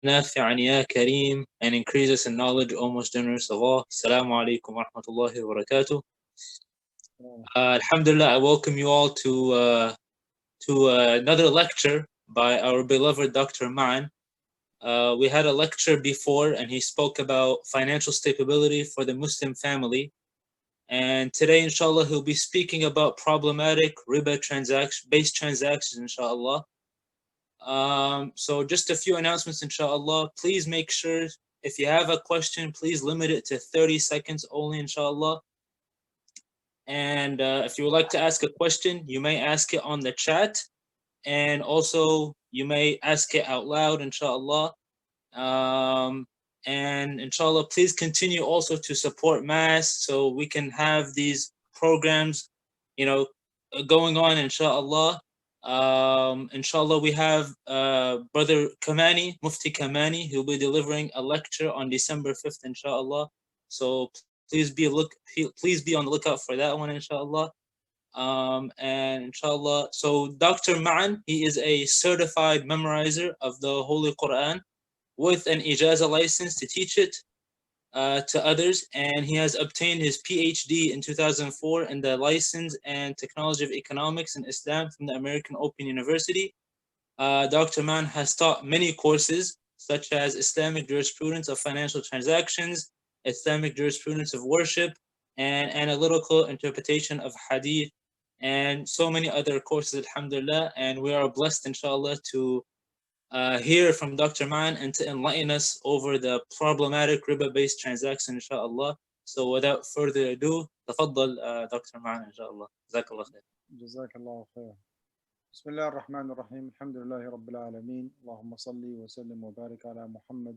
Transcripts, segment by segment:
نافعا يا كريم, and increase us in knowledge, O most generous of all. Assalamu alaikum wa rahmatullahi wa barakatuh. Alhamdulillah, I welcome you all to another lecture by our beloved Dr. Ma'an. We had a lecture before and he spoke about financial stability for the Muslim family. And today, inshallah, he'll be speaking about problematic riba based transactions, inshallah. So just a few announcements, inshallah. Please make sure if you have a question, please limit it to 30 seconds only, inshallah. And if you would like to ask a question, you may ask it on the chat. And also, you may ask it out loud, inshallah. And inshallah, please continue also to support Mass so we can have these programs, going on, inshallah. Inshallah, we have Brother Kamani, Mufti Kamani, who will be delivering a lecture on December 5th, inshallah. So please be on the lookout for that one, inshallah. And inshallah, so Dr. Ma'an, he is a certified memorizer of the Holy Quran with an ijaza license to teach it to others, and he has obtained his PhD in 2004 in the License and Technology of Economics in Islam from the American Open University. Dr. Ma'an has taught many courses such as Islamic Jurisprudence of Financial Transactions, Islamic Jurisprudence of Worship, and Analytical Interpretation of Hadith, and so many other courses, alhamdulillah. And we are blessed, inshallah, to hear from Dr. Ma'an and to enlighten us over the problematic riba-based transaction, inshallah. So without further ado, تفضل Dr. Ma'an, inshallah. Jazakallah khair. جزاك الله خير. بسم الله الرحمن الرحيم. الحمد لله رب العالمين. اللهم صل وسلم وبارك على محمد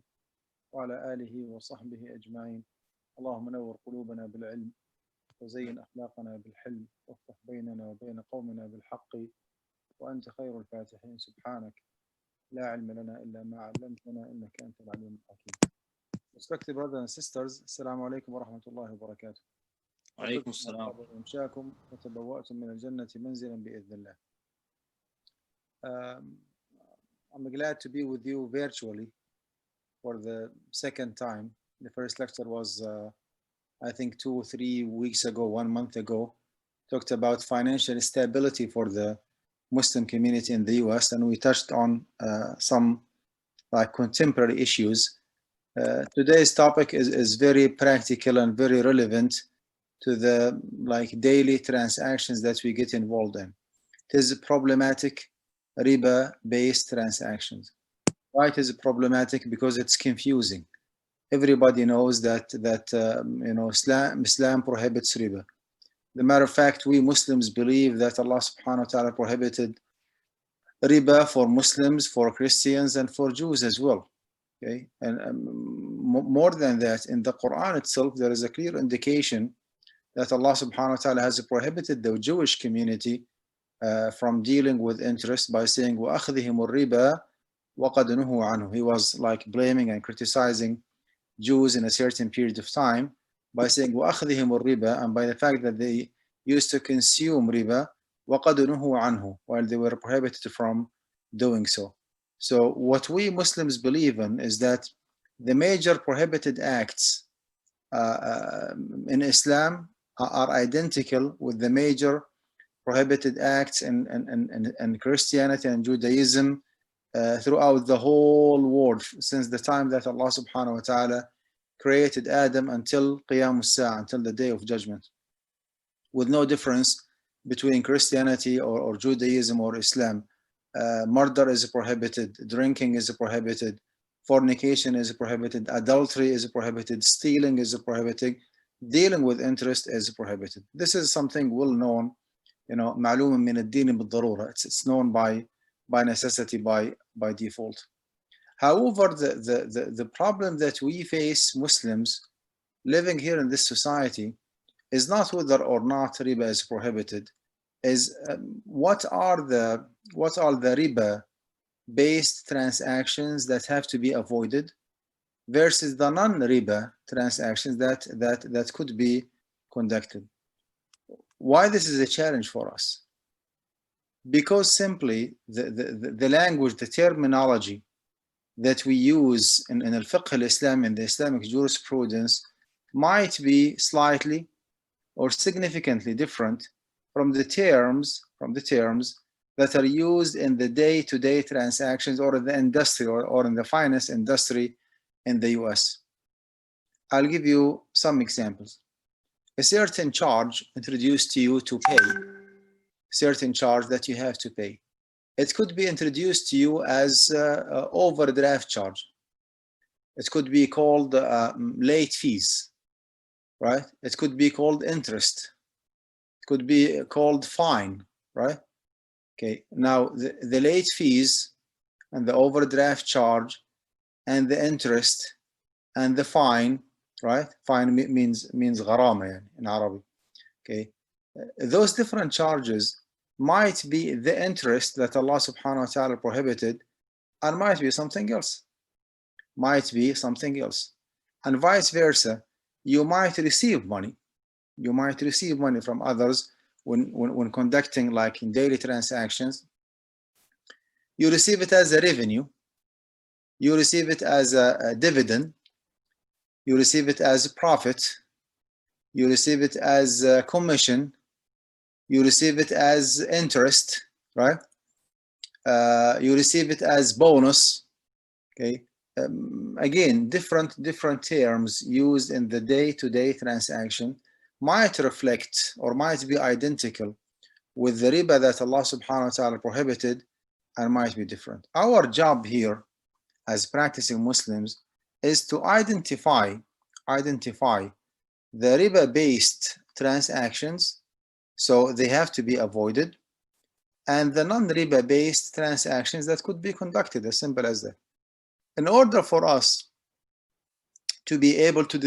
وعلى آله وصحبه أجمعين. اللهم نور قلوبنا بالعلم وزين أخلاقنا بالحلم وافتح بيننا وبين قومنا بالحق وأنت خير الفاتحين. سبحانك لا علم لنا إلا ما علمتنا إنك أنت العليم الحكيم. Respected brothers and sisters, السلام عليكم ورحمة الله وبركاته. وعليكم السلام. ومشاكم وتبوأتم من الجنة منزلا بإذن الله. I'm glad to be with you virtually for the second time. The first lecture was, I think, 2 or 3 weeks ago, 1 month ago. Talked about financial stability for the Muslim community in the US, and we touched on some contemporary issues. Today's topic is very practical and very relevant to the daily transactions that we get involved in. It is problematic riba-based transactions. Why it is problematic? Because it's confusing. Everybody knows that Islam prohibits riba. The matter of fact, we Muslims believe that Allah subhanahu wa ta'ala prohibited riba for Muslims, for Christians, and for Jews as well. Okay, and more than that, in the Quran itself, there is a clear indication that Allah subhanahu wa ta'ala has prohibited the Jewish community from dealing with interest by saying وَأَخْذِهِمُ الرِّبَا وَقَدْ نُهُوا عَنْهُ. He was blaming and criticizing Jews in a certain period of time by saying وَأَخْذِهِمُ الرِّبَا, and by the fact that they used to consume riba وَقَدْ نُهُوا عَنْهُ, while they were prohibited from doing so. So what we Muslims believe in is that the major prohibited acts in Islam are identical with the major prohibited acts in Christianity and Judaism throughout the whole world since the time that Allah subhanahu wa ta'ala created Adam until Qiyam as-Sa'ah, until the day of judgment, with no difference between Christianity or Judaism or Islam. Murder is prohibited, drinking is prohibited, fornication is prohibited, adultery is prohibited, stealing is prohibited, dealing with interest is prohibited. This is something well known, معلوم من الدين بالضرورة. It's known by necessity, by default. However, the problem that we face Muslims living here in this society is not whether or not riba is prohibited, is what are the riba based transactions that have to be avoided versus the non-riba transactions that could be conducted. Why this is a challenge for us? Because simply the language, the terminology that we use in al-fiqh al-Islam, in the Islamic jurisprudence, might be slightly or significantly different from the terms that are used in the day-to-day transactions or in the industry or in the finance industry in the US. I'll give you some examples. A certain charge introduced to you to pay, certain charge that you have to pay. It could be introduced to you as overdraft charge. It could be called late fees, right? It could be called interest. It could be called fine, right? Okay, now the late fees and the overdraft charge and the interest and the fine, right? Fine means gharama in Arabic. Okay, those different charges might be the interest that Allah subhanahu wa ta'ala prohibited, and might be something else. Might be something else. And vice versa, you might receive money. You might receive money from others when conducting, like in daily transactions. You receive it as a revenue. You receive it as a dividend. You receive it as a profit. You receive it as a commission. You receive it as interest, right? You receive it as bonus. Okay. Again, different terms used in the day-to-day transaction might reflect or might be identical with the riba that Allah subhanahu wa ta'ala prohibited, and might be different. Our job here as practicing Muslims is to identify the riba-based transactions, so they have to be avoided, and the non-riba based transactions that could be conducted, as simple as that. In order for us to be able to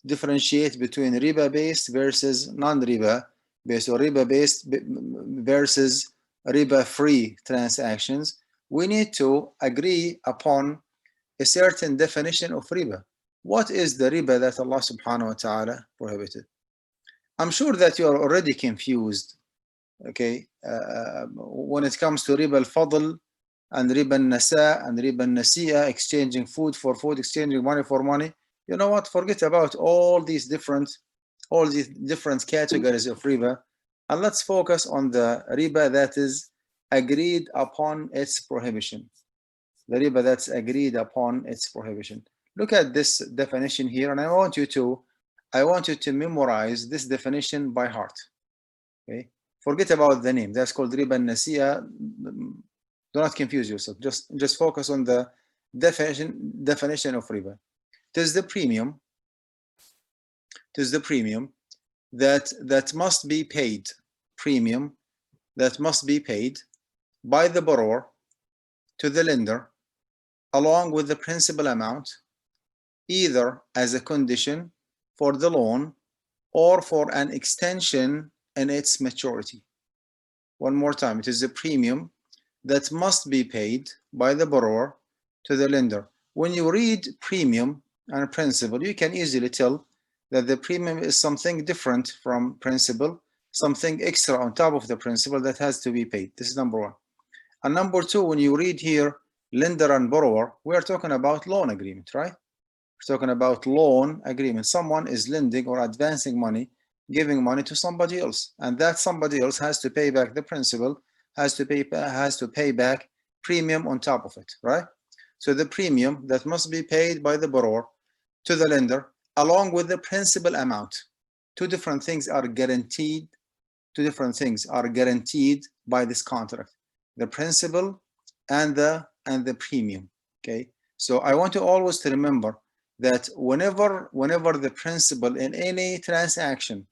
differentiate between riba-based versus non-riba-based, or riba-based versus riba-free transactions, we need to agree upon a certain definition of riba. What is the riba that Allah subhanahu wa ta'ala prohibited? I'm sure that you are already confused, okay, when it comes to riba al-fadl and riba al-nasa and riba al-nasi'a, exchanging food for food, exchanging money for money. You know what? Forget about all these different categories of riba, and let's focus on the riba that is agreed upon its prohibition. The riba that's agreed upon its prohibition. Look at this definition here, and I want you to memorize this definition by heart. Okay, forget about the name. That's called riba al-nasi'a. Do not confuse yourself. Just focus on the definition of riba. It is the premium. It is the premium that must be paid. Premium that must be paid by the borrower to the lender, along with the principal amount, either as a condition for the loan or for an extension in its maturity. One more time, it is a premium that must be paid by the borrower to the lender. When you read premium and principal, you can easily tell that the premium is something different from principal, something extra on top of the principal that has to be paid. This is number one. And number two, when you read here lender and borrower, we are talking about loan agreement, right? We're talking about loan agreement. Someone is lending or advancing money, giving money to somebody else, and that somebody else has to pay back the principal, has to pay back premium on top of it, right? So the premium that must be paid by the borrower to the lender, along with the principal amount. Two different things are guaranteed by this contract: the principal and the premium. Okay, so I want you always to remember that whenever the principal in any transaction,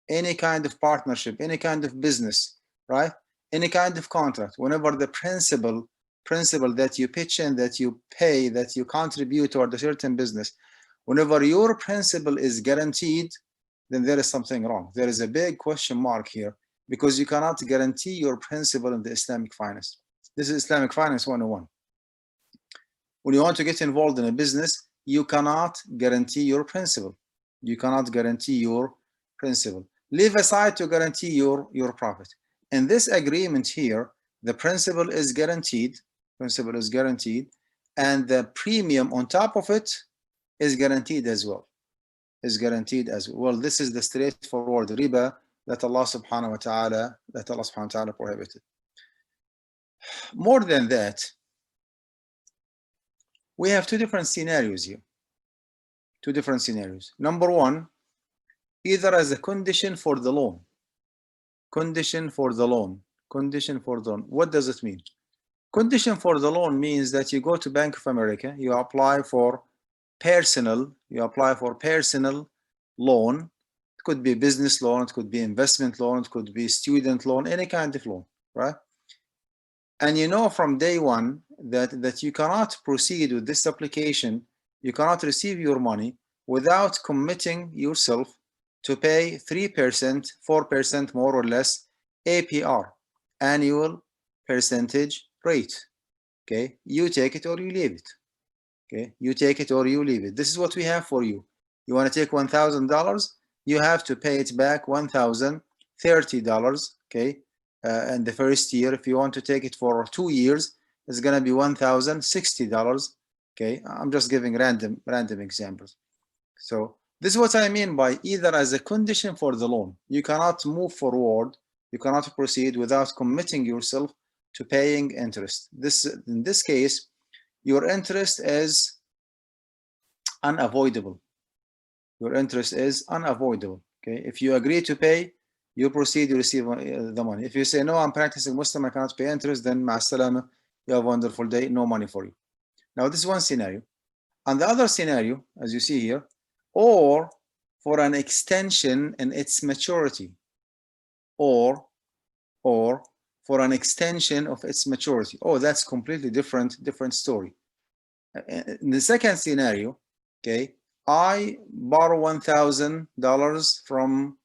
any kind of partnership, any kind of business, right, any kind of contract, whenever the principal that you pitch in, that you pay, that you contribute toward a certain business, whenever your principal is guaranteed, then there is something wrong. There is a big question mark here, because you cannot guarantee your principal in the Islamic finance. This is Islamic Finance 101. When you want to get involved in a business, you cannot guarantee your principal. You cannot guarantee your principal. Leave aside to guarantee your profit. In this agreement here, the principal is guaranteed. and the premium on top of it is guaranteed as well. Is guaranteed as well. This is the straightforward riba that Allah subhanahu wa ta'ala prohibited. More than that, we have two different scenarios here. Two different scenarios. Number one, either as a condition for the loan. Condition for the loan. Condition for the loan. What does it mean? Condition for the loan means that you go to Bank of America, you apply for personal loan. It could be business loan, it could be investment loan, it could be student loan, any kind of loan, right? And you know from day one that you cannot proceed with this application, you cannot receive your money without committing yourself to pay 3%, 4% more or less APR, annual percentage rate. Okay, you take it or you leave it. Okay, you take it or you leave it. This is what we have for you. You want to take $1,000, you have to pay it back $1,030. Okay, and the first year, if you want to take it for 2 years, it's going to be $1,060. Okay, I'm just giving random examples. So this is what I mean by either as a condition for the loan. You cannot move forward, you cannot proceed without committing yourself to paying interest. In this case, your interest is unavoidable. Your interest is unavoidable. Okay, if you agree to pay, you proceed, you receive the money. If you say, no, I'm practicing Muslim, I cannot pay interest, then ma'as-salama, you have a wonderful day, no money for you. Now, this is one scenario. And the other scenario, as you see here, or for an extension in its maturity, or for an extension of its maturity. Oh, that's completely different story. In the second scenario, okay, I borrow $1,000 from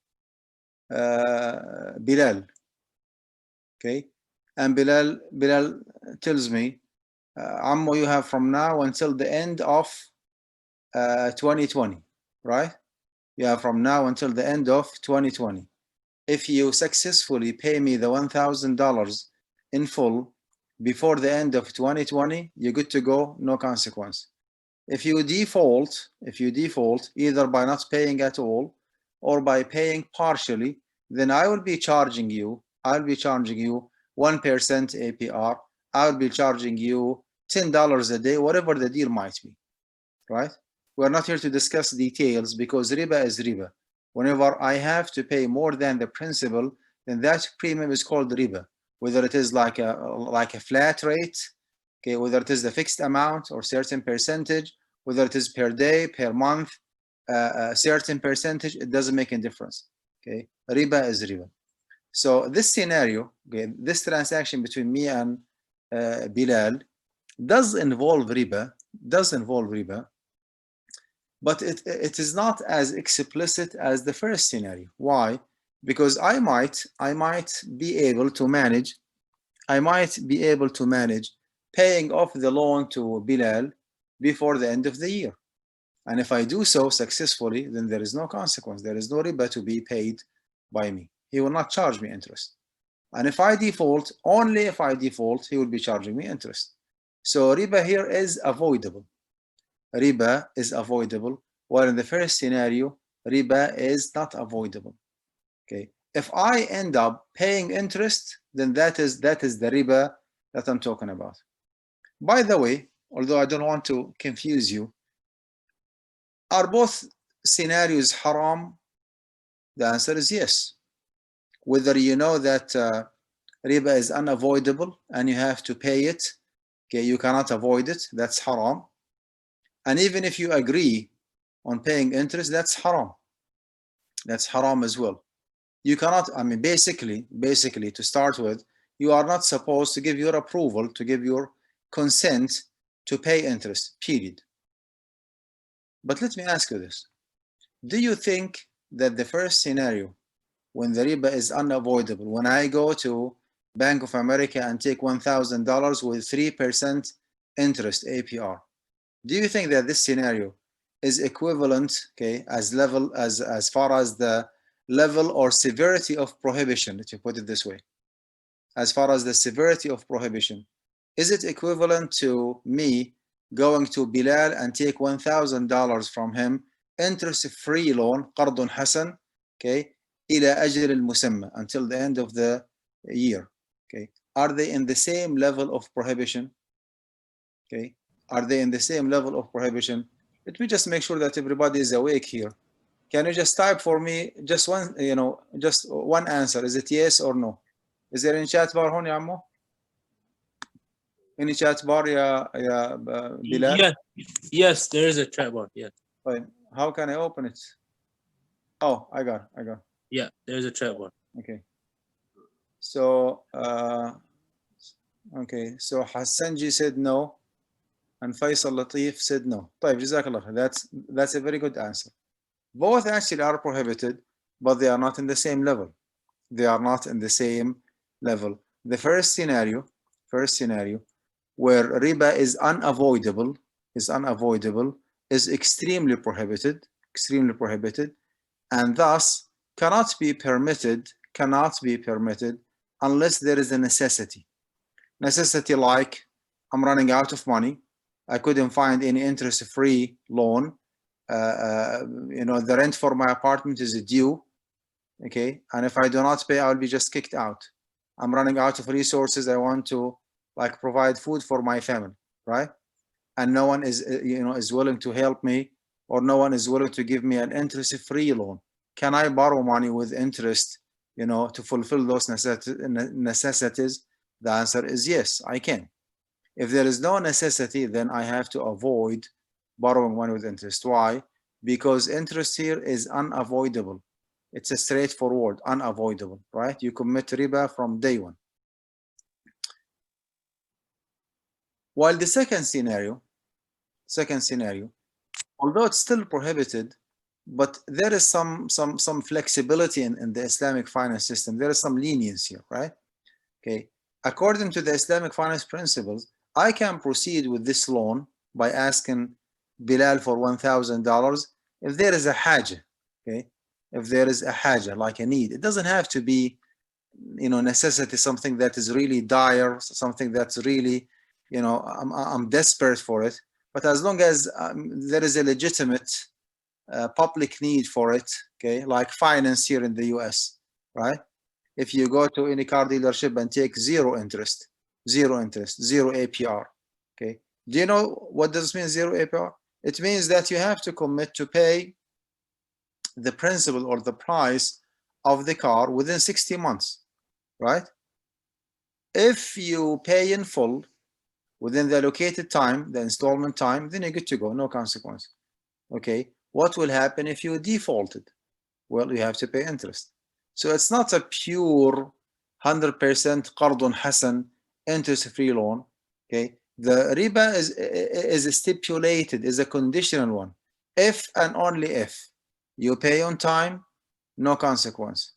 Bilal, okay, and Bilal tells me, Ammo, you have from now until the end of 2020, right? You have from now until the end of 2020. If you successfully pay me the $1,000 in full before the end of 2020, you're good to go, no consequence. If you default either by not paying at all or by paying partially, then I will be charging you 1% APR. I will be charging you $10 a day, whatever the deal might be, right? We're not here to discuss details because riba is riba. Whenever I have to pay more than the principal, then that premium is called riba. Whether it is like a flat rate, okay, whether it is the fixed amount or certain percentage, whether it is per day, per month, a certain percentage, it doesn't make a difference. Okay, riba is riba. So this scenario, okay, this transaction between me and Bilal does involve riba, but it is not as explicit as the first scenario. Why? Because I might be able to manage paying off the loan to Bilal before the end of the year. And if I do so successfully, then there is no consequence. There is no riba to be paid by me. He will not charge me interest. And if I default, only if I default, he will be charging me interest. So riba here is avoidable. Riba is avoidable, while in the first scenario, riba is not avoidable. Okay. If I end up paying interest, then that is the riba that I'm talking about. By the way, although I don't want to confuse you, are both scenarios haram? The answer is yes. Whether you know that riba is unavoidable and you have to pay it, okay, you cannot avoid it, that's haram. And even if you agree on paying interest, that's haram. That's haram as well. You cannot, I mean, basically, to start with, you are not supposed to give your approval, to give your consent to pay interest, period. But let me ask you this. Do you think that the first scenario, when the riba is unavoidable, when I go to Bank of America and take $1,000 with 3% interest APR, do you think that this scenario is equivalent, okay, as far as the level or severity of prohibition, let me put it this way, as far as the severity of prohibition, is it equivalent to me going to Bilal and take $1,000 from him, interest-free loan, قرض حسن, okay, إلى أجل المسمى, until the end of the year. Okay, are they in the same level of prohibition? Okay, are they in the same level of prohibition? Let me just make sure that everybody is awake here. Can you just type for me just one, just one answer? Is it yes or no? Is there any chat bar هون يا عمو? Any chat bar يا Bilal? Yes, there is a chat bar. Yeah. طيب, how can I open it? Oh, I got it. Yeah, there's a chat bar. Okay. So, okay. So Hassanji said no, and Faisal Latif said no. طيب, Jazakallah. That's a very good answer. Both actually are prohibited, but they are not in the same level. They are not in the same level. The first scenario, where riba is unavoidable, is extremely prohibited, and thus cannot be permitted unless there is a necessity. Necessity like, I'm running out of money, I couldn't find any interest-free loan, the rent for my apartment is due, okay, and if I do not pay, I'll be just kicked out. I'm running out of resources, I want to provide food for my family, right? And no one is is willing to help me, or no one is willing to give me an interest-free loan. Can I borrow money with interest, to fulfill those necessities? The answer is yes, I can. If there is no necessity, then I have to avoid borrowing money with interest. Why? Because interest here is unavoidable. It's a straightforward, unavoidable, right? You commit riba from day one. While the second scenario, although it's still prohibited, but there is some flexibility in the Islamic finance system. There is some leniency here, right? Okay. According to the Islamic finance principles, I can proceed with this loan by asking Bilal for $1,000 if there is a haja, okay? If there is a haja, like a need. It doesn't have to be, necessity, something that is really dire, something that's really, I'm desperate for it. But as long as there is a legitimate public need for it, okay, like finance here in the US, right? If you go to any car dealership and take zero interest, zero APR, okay? Do you know what does mean zero APR? It means that you have to commit to pay the principal or the price of the car within 60 months, right? If you pay in full within the allocated time, the installment time, then you're good to go, no consequence, okay? What will happen if you defaulted? Well, you have to pay interest. So it's not a pure 100% qardun hasan, interest-free loan, okay? The riba is stipulated, is a conditional one. If and only if you pay on time, no consequence.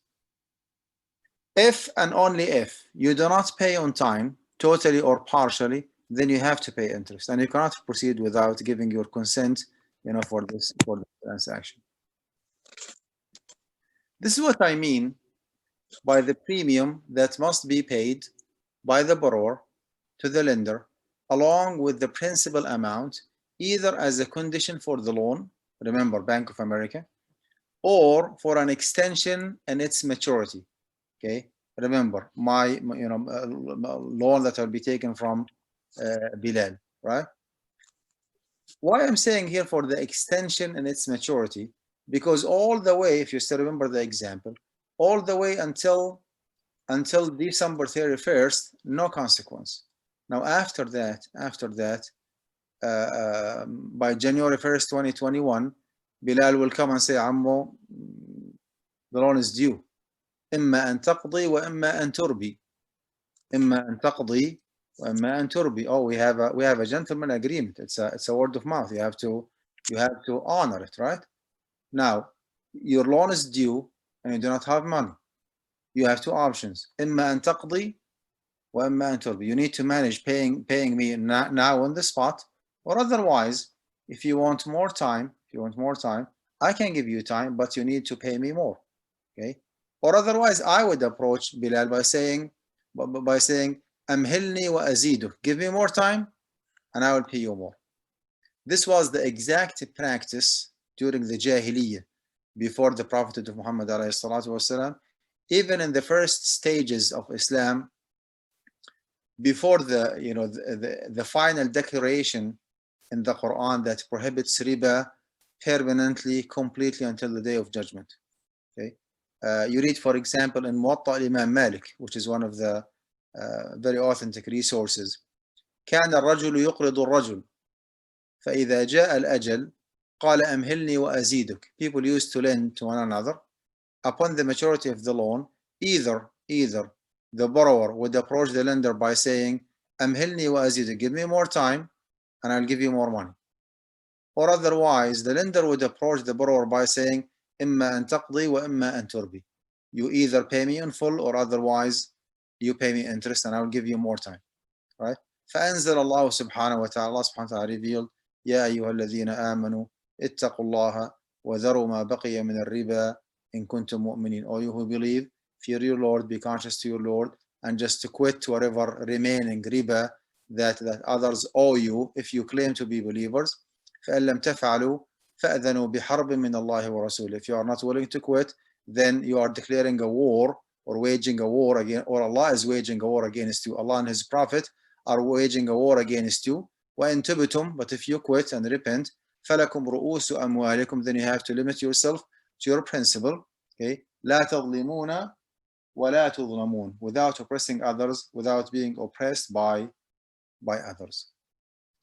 If and only if you do not pay on time, totally or partially, then you have to pay interest, and you cannot proceed without giving your consent, for the transaction. This is what I mean by the premium that must be paid by the borrower to the lender, along with the principal amount, either as a condition for the loan, remember Bank of America, or for an extension in its maturity. Okay, remember my loan that will be taken from Bilal, right? Why I'm saying here for the extension in its maturity, because all the way, if you still remember the example, all the way until December 31st, no consequence. Now after that, by January 1st, 2021, Bilal will come and say, Ammo, the loan is due. إما أن تقضي وإما أن تربي. إما أن تقضي وإما أن تربي. Oh, we have a gentleman agreement. It's a word of mouth. You have to honor it, right? Now, your loan is due and you do not have money. You have two options. إما أن تقضي وإما أن تربي. You need to manage paying me now on the spot, or otherwise, if you want more time, I can give you time, but you need to pay me more. Okay? Or otherwise, I would approach Bilal by saying, أمهلني وأزيدك. Give me more time, and I will pay you more. This was the exact practice during the Jahiliyyah, before the Prophet of Muhammad والسلام, even in the first stages of Islam, before the final declaration in the Quran that prohibits riba permanently, completely until the day of judgment. Okay, you read, for example, in Muwatta Imam Malik, which is one of the very authentic resources. كان الرجل يقرض الرجل فإذا جاء الأجل قال أمهلني وأزيدك. People used to lend to one another. Upon the maturity of the loan, either the borrower would approach the lender by saying, أمهلني وأزيدك, give me more time and I'll give you more money. Or otherwise, the lender would approach the borrower by saying, إما أن تقضي وإما أن تربي. You either pay me in full or otherwise you pay me interest and I will give you more time. Right? فأنزل الله سبحانه وتعالى, Allah subhanahu wa ta'ala revealed, يا أيها الذين آمنوا اتقوا الله وذروا ما بقي من الربا إن كنتم مؤمنين. O you who believe, fear your Lord, be conscious to your Lord, and just to quit whatever remaining riba that others owe you if you claim to be believers. فإن لم تفعلوا فأذنوا بحرب من الله ورسوله. If you are not willing to quit, then you are declaring a war or waging a war against, or Allah is waging a war against you. Allah and His Prophet are waging a war against you. وإن تبتم, but if you quit and repent, فلكم رؤوس أموالكم, then you have to limit yourself to your principle. Okay, لا تظلمون ولا تظلمون, without oppressing others, without being oppressed by others.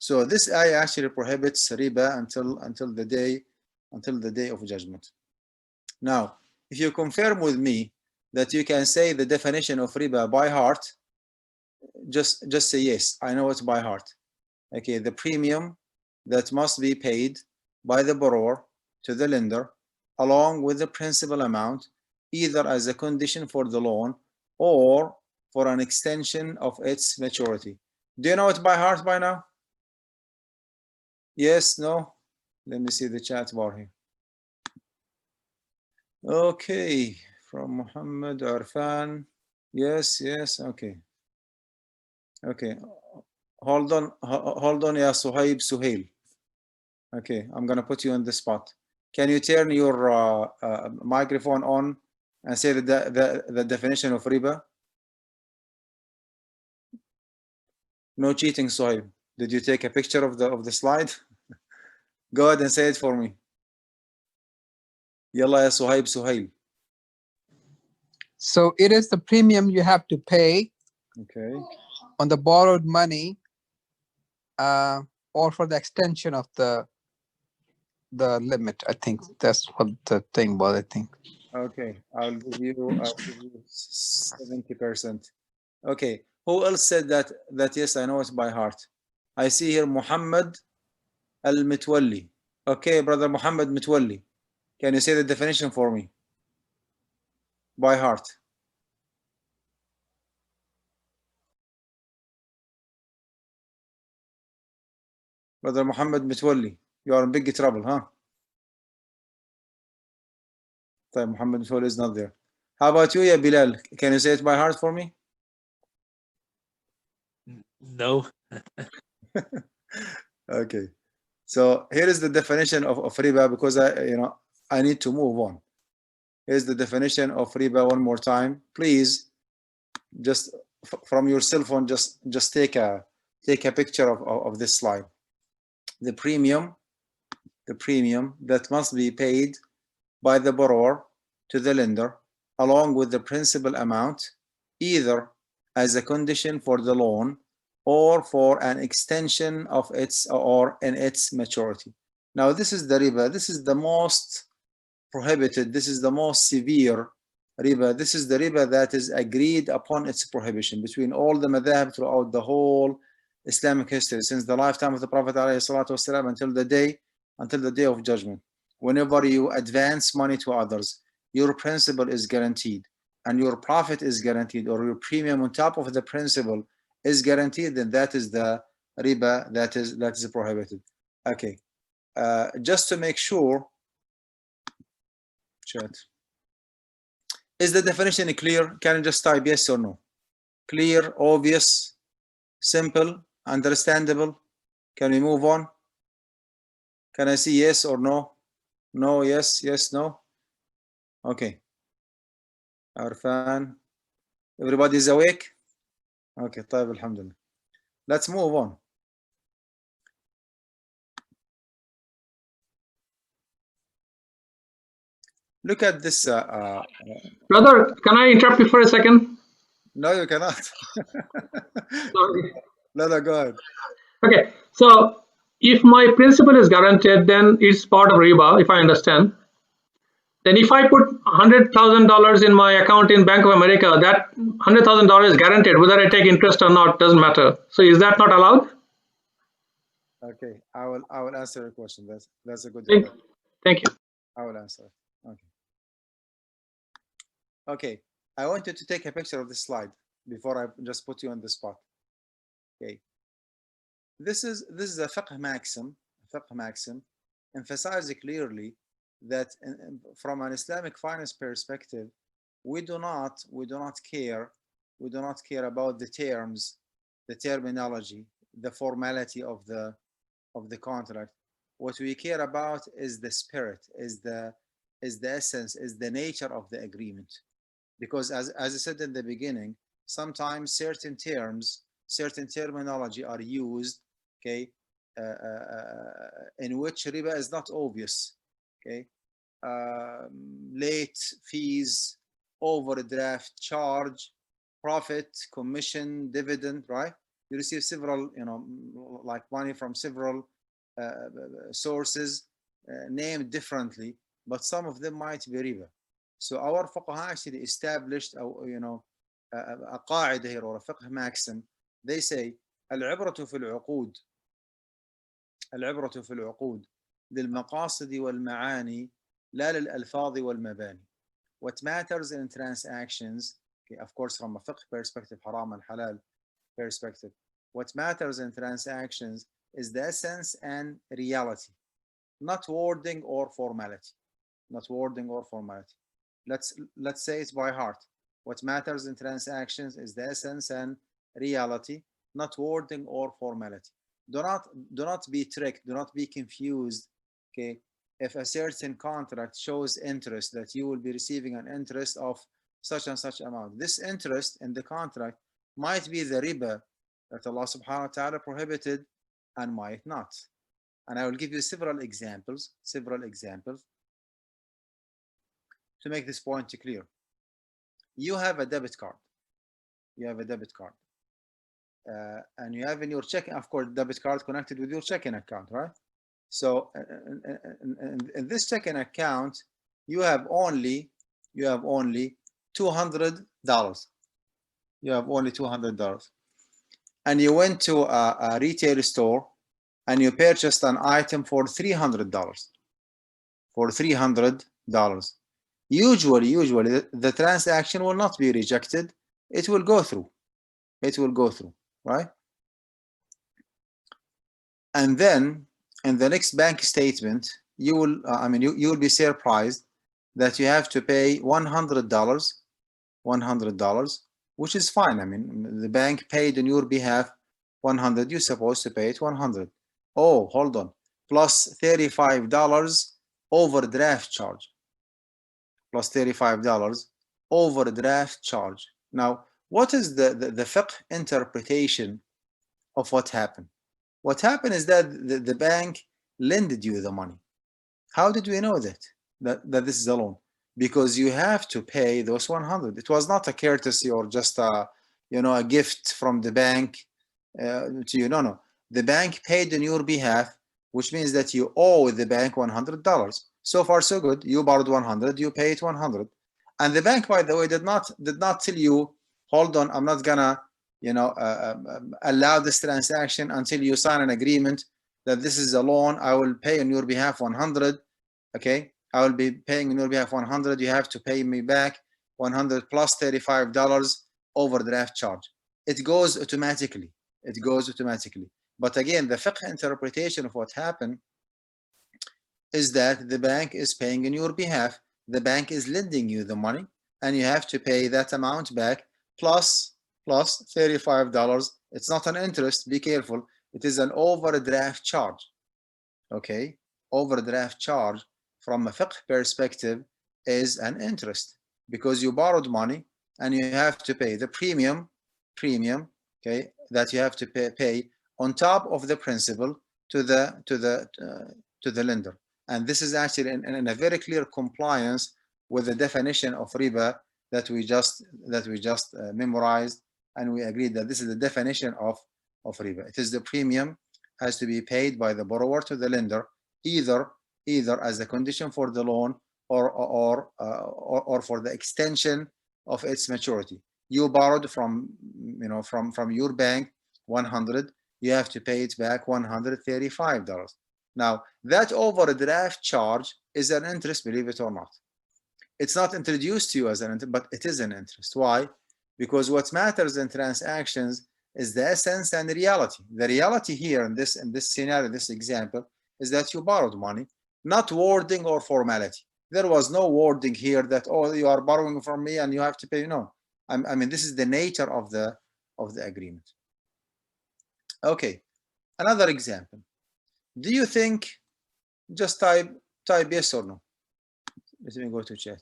So this ayah actually prohibits riba until the day of judgment. Now, if you confirm with me that you can say the definition of riba by heart, just say yes, I know it by heart. Okay, the premium that must be paid by the borrower to the lender along with the principal amount, either as a condition for the loan or for an extension of its maturity. Do you know it by heart by now? Yes, no? Let me see the chat bar here. Okay, from Muhammad Arfan. Yes, okay. Okay, hold on, ya Suhail. Okay, I'm gonna put you on the spot. Can you turn your microphone on and say the definition of riba? No cheating, Suhail. Did you take a picture of the slide? Go ahead and say it for me. Yalla ya Suhail. So it is the premium you have to pay, okay, on the borrowed money, or for the extension of the limit. I think that's what the thing was, I think. Okay, I'll give you 70%. Okay, who else said that yes, I know it by heart? I see here Muhammad Al-Mitwalli. Okay, brother Muhammad Mitwalli, can you say the definition for me by heart? Brother Muhammad Mitwalli, you are in big trouble, huh? Muhammad Mitwalli is not there. How about you, ya Bilal? Can you say it by heart for me? No. Okay, so here is the definition of riba, because I need to move on. Here's the definition of riba one more time. Please, just from your cell phone, just take a picture of this slide. The premium that must be paid by the borrower to the lender along with the principal amount, either as a condition for the loan or for an extension of its maturity. Now this is the riba. This is the most prohibited. This is the most severe riba. This is the riba that is agreed upon its prohibition between all the madhab throughout the whole Islamic history, since the lifetime of the Prophet ﷺ until the day of judgment. Whenever you advance money to others, your principal is guaranteed and your profit is guaranteed, or your premium on top of the principal is guaranteed, then that is the riba that is prohibited. Okay, just to make sure, chat, is the definition clear? Can you just type yes or no? Clear, obvious, simple, understandable? Can we move on? Can I see yes or no? No, yes, yes, no? Okay. Arfan. Everybody is awake? Okay, طيب الحمد لله. Let's move on. Look at this. Brother, can I interrupt you for a second? No, you cannot. Sorry. No, go ahead. Okay, so if my principal is guaranteed, then it's part of Riba, if I understand. Then if I put $100,000 in my account in Bank of America, that $100,000 is guaranteed, whether I take interest or not, doesn't matter. So is that not allowed? Okay, I will answer your question. That's a good Thank, question. thank you. I will answer. Okay. Okay, I want you to take a picture of this slide before I just put you on the spot. Okay. This is a fiqh maxim. Emphasizes clearly that from an Islamic finance perspective, we do not care about the terms, the terminology, the formality of the contract. What we care about is the spirit, is the essence, is the nature of the agreement. Because as I said in the beginning, sometimes certain terms, certain terminology are used, okay, in which riba is not obvious, okay. Late fees, overdraft charge, profit, commission, dividend, right? You receive several, like money from several sources named differently, but some of them might be riba. So our fuqaha actually established, a قاعدة here, or a fiqh maxim. They say العبرة في العقود للمقاصد والمعاني لا للألفاظ والمباني. What matters in transactions, okay, of course from a fiqh perspective, haram and halal perspective, what matters in transactions is the essence and reality, not wording or formality. Let's say it by heart. What matters in transactions is the essence and reality, not wording or formality. Do not be tricked, do not be confused, okay, if a certain contract shows interest, that you will be receiving an interest of such and such amount. This interest in the contract might be the riba that Allah subhanahu wa ta'ala prohibited and might not. And I will give you several examples to make this point clear. You have a debit card. And you have in your checking, of course, debit card connected with your checking account, right? So in this checking account, you have only $200. You have only $200. And you went to a retail store and you purchased an item for $300. Usually the transaction will not be rejected. It will go through, right? And then in the next bank statement, you will you will be surprised that you have to pay $100, which is fine. I mean, the bank paid on your behalf 100, you're supposed to pay it 100. Oh, hold on, plus $35 overdraft charge. Now, what is the fiqh interpretation of what happened? What happened is that the bank lended you the money. How did we know that this is a loan? Because you have to pay those 100. It was not a courtesy or just a gift from the bank to you. No. The bank paid on your behalf, which means that you owe the bank $100. So far, so good. You borrowed 100, you paid 100, and the bank, by the way, did not tell you, hold on, I'm not gonna allow this transaction until you sign an agreement that this is a loan. I will pay on your behalf 100. Okay, I will be paying on your behalf 100. You have to pay me back 100 plus $35 overdraft charge. It goes automatically. But again, the fiqh interpretation of what happened is that the bank is paying on your behalf. The bank is lending you the money, and you have to pay that amount back plus $35. It's not an interest. Be careful. It is an overdraft charge. Okay. overdraft charge from a fiqh perspective is an interest, because you borrowed money and you have to pay the premium, okay, that you have to pay on top of the principal to the lender. And this is actually in a very clear compliance with the definition of riba that we just memorized, and we agreed that this is the definition of riba. It is the premium has to be paid by the borrower to the lender, either as a condition for the loan or for the extension of its maturity. You borrowed from your bank 100, you have to pay it back $135. Now that overdraft charge is an interest, believe it or not. It's not introduced to you as an interest, but it is an interest. Why? Because what matters in transactions is the essence and the reality. The reality here in this scenario, this example, is that you borrowed money, not wording or formality. There was no wording here that, oh, you are borrowing from me and you have to pay. No, I mean, this is the nature of the agreement. Okay, another example. Do you think, just type yes or no. Let me go to chat.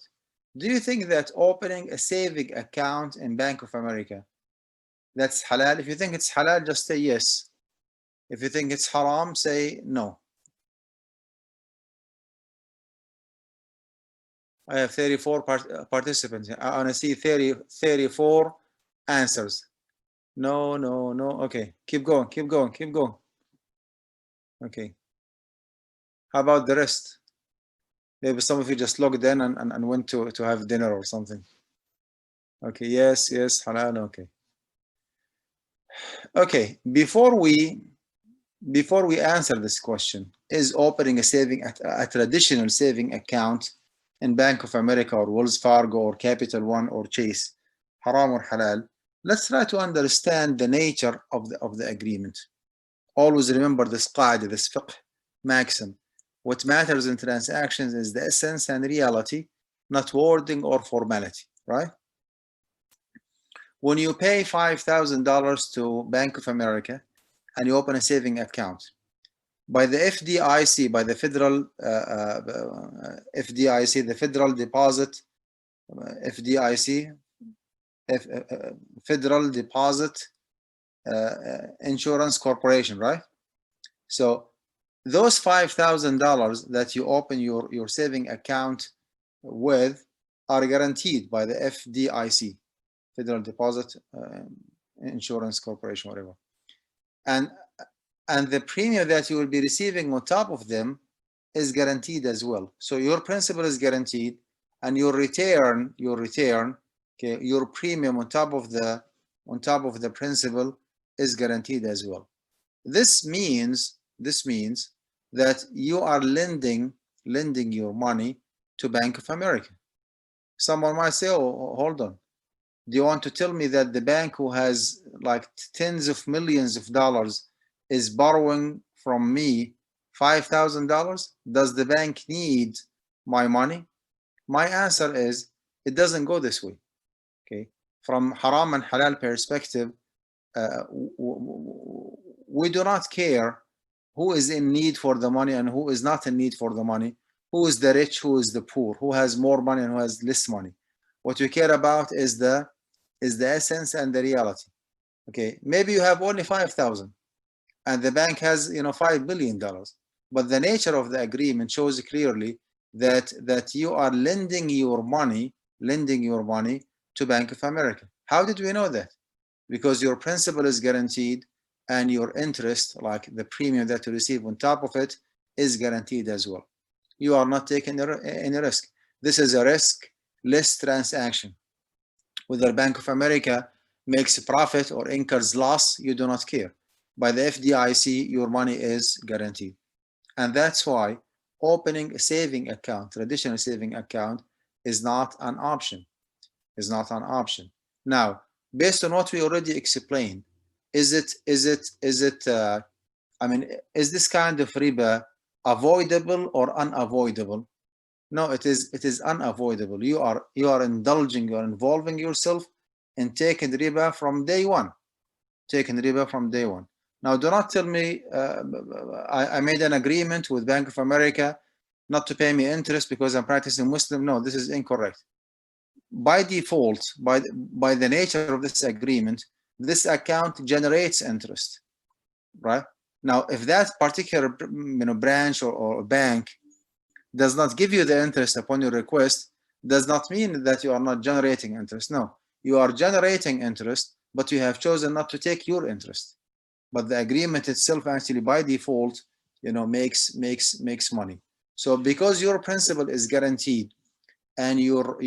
Do you think that opening a saving account in Bank of America, that's halal? If you think it's halal, just say yes. If you think it's haram, say no. I have 34 participants. I want to see 34 answers. No. Okay, keep going. Okay. How about the rest? Maybe some of you just logged in and went to have dinner or something. Okay, yes, halal, okay. Okay, before we answer this question, is opening a traditional saving account in Bank of America or Wells Fargo or Capital One or Chase haram or halal? Let's try to understand the nature of the agreement. Always remember this qaida, this fiqh maxim. What matters in transactions is the essence and reality, not wording or formality, right? When you pay $5,000 to Bank of America and you open a saving account, by the FDIC, by the federal FDIC, the Federal Deposit, FDIC, Federal Deposit Insurance Corporation, right? So those $5,000 that you open your saving account with are guaranteed by the FDIC, Federal Deposit Insurance Corporation, whatever. And the premium that you will be receiving on top of them is guaranteed as well. So your principal is guaranteed, and your return, okay, your premium on top of the principal is guaranteed as well. This means that you are lending your money to Bank of America. Someone might say, oh, hold on. Do you want to tell me that the bank who has like tens of millions of dollars is borrowing from me $5,000? Does the bank need my money? My answer is, it doesn't go this way. Okay, from haram and halal perspective, we do not care who is in need for the money and who is not in need for the money, who is the rich, who is the poor, who has more money and who has less money. What we care about is the essence and the reality. Okay, maybe you have only 5,000 and the bank has $5 billion, but the nature of the agreement shows clearly that you are lending your money to Bank of America. How did we know that? Because your principal is guaranteed and your interest, like the premium that you receive on top of it, is guaranteed as well. You are not taking any risk. This is a riskless transaction. Whether Bank of America makes a profit or incurs loss, you do not care. By the FDIC, your money is guaranteed. And that's why opening a saving account, traditional saving account, is not an option. Now, based on what we already explained, is this kind of riba avoidable or unavoidable? No, it is unavoidable. You are indulging, you are involving yourself in taking riba from day one. Now, do not tell me I made an agreement with Bank of America not to pay me interest because I'm practicing Muslim. No, this is incorrect. By default, by the nature of this agreement, this account generates interest, right? Now, if that particular branch or bank does not give you the interest upon your request, does not mean that you are not generating interest. No, you are generating interest, but you have chosen not to take your interest. But the agreement itself actually by default, makes money. So because your principal is guaranteed, and your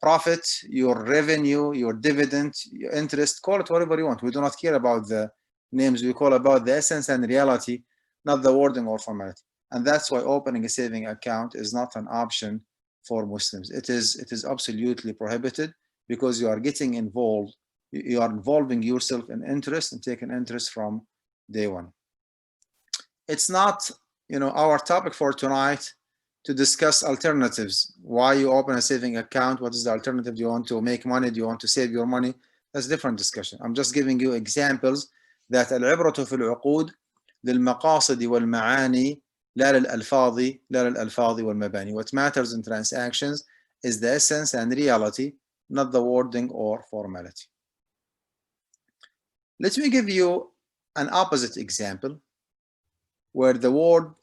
profit, your revenue, your dividend, your interest, call it whatever you want. We do not care about the names. We call about the essence and reality, not the wording or formality. And that's why opening a saving account is not an option for Muslims. It is absolutely prohibited, because you are getting involved. You are involving yourself in interest and taking interest from day one. It's not, our topic for tonight to discuss alternatives. Why you open a saving account? What is the alternative? Do you want to make money? Do you want to save your money? That's a different discussion. I'm just giving you examples that العبرة في العقود للمقاصد والمعاني لا للألفاظ والمباني. What matters in transactions is the essence and reality, not the wording or formality. Let me give you an opposite example where the word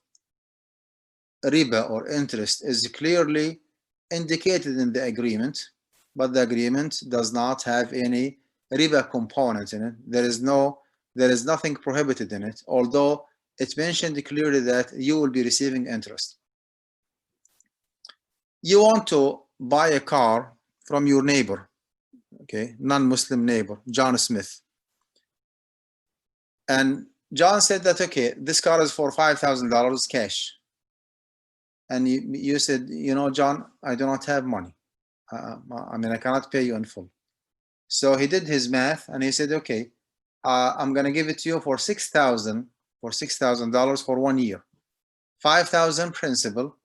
riba or interest is clearly indicated in the agreement, but the agreement does not have any riba component in it. There is nothing prohibited in it, although it mentioned clearly that you will be receiving interest. You want to buy a car from your neighbor, okay, non-Muslim neighbor, John Smith. And John said that, okay, this car is for $5,000 cash. And you said, John, I do not have money. I cannot pay you in full. So he did his math and he said, okay, I'm going to give it to you for $6,000 for 1 year, $5,000 principal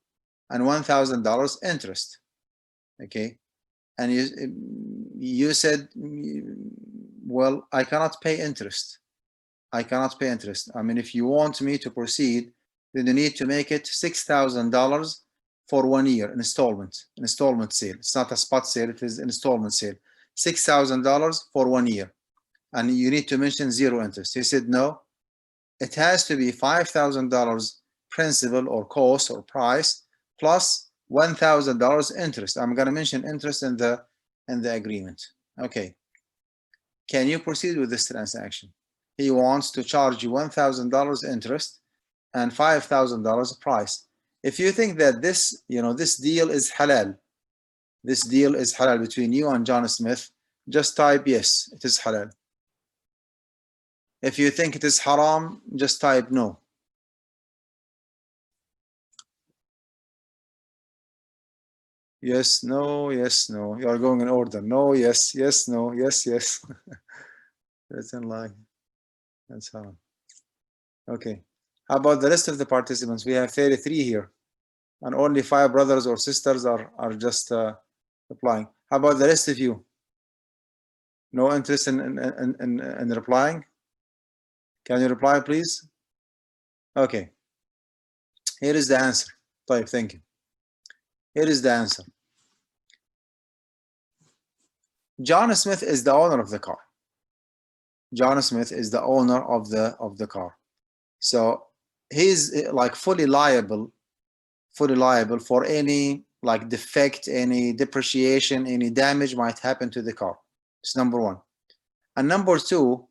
and $1,000 interest. Okay. And you said, well, I cannot pay interest. If you want me to proceed, then you need to make it $6,000 for 1 year, installment sale. It's not a spot sale, it is installment sale. $6,000 for 1 year. And you need to mention zero interest. He said, no, it has to be $5,000 principal or cost or price plus $1,000 interest. I'm going to mention interest in the agreement. Okay. Can you proceed with this transaction? He wants to charge you $1,000 interest and $5,000 price. If you think that this deal is halal, between you and John Smith, just type yes, it is halal. If you think it is haram, just type no. Yes, no, yes, no. You are going in order. No, yes, yes, no, yes, yes. That's in line. That's haram. Okay. How about the rest of the participants? We have 33 here, and only 5 brothers or sisters are just replying. How about the rest of you? No interest in replying? Can you reply, please? Okay. Here is the answer. Thank you. Here is the answer. John Smith is the owner of the car. John Smith is the owner of the car. So he's like fully liable for any defect, any depreciation, any damage might happen to the car. It's number one. And number two,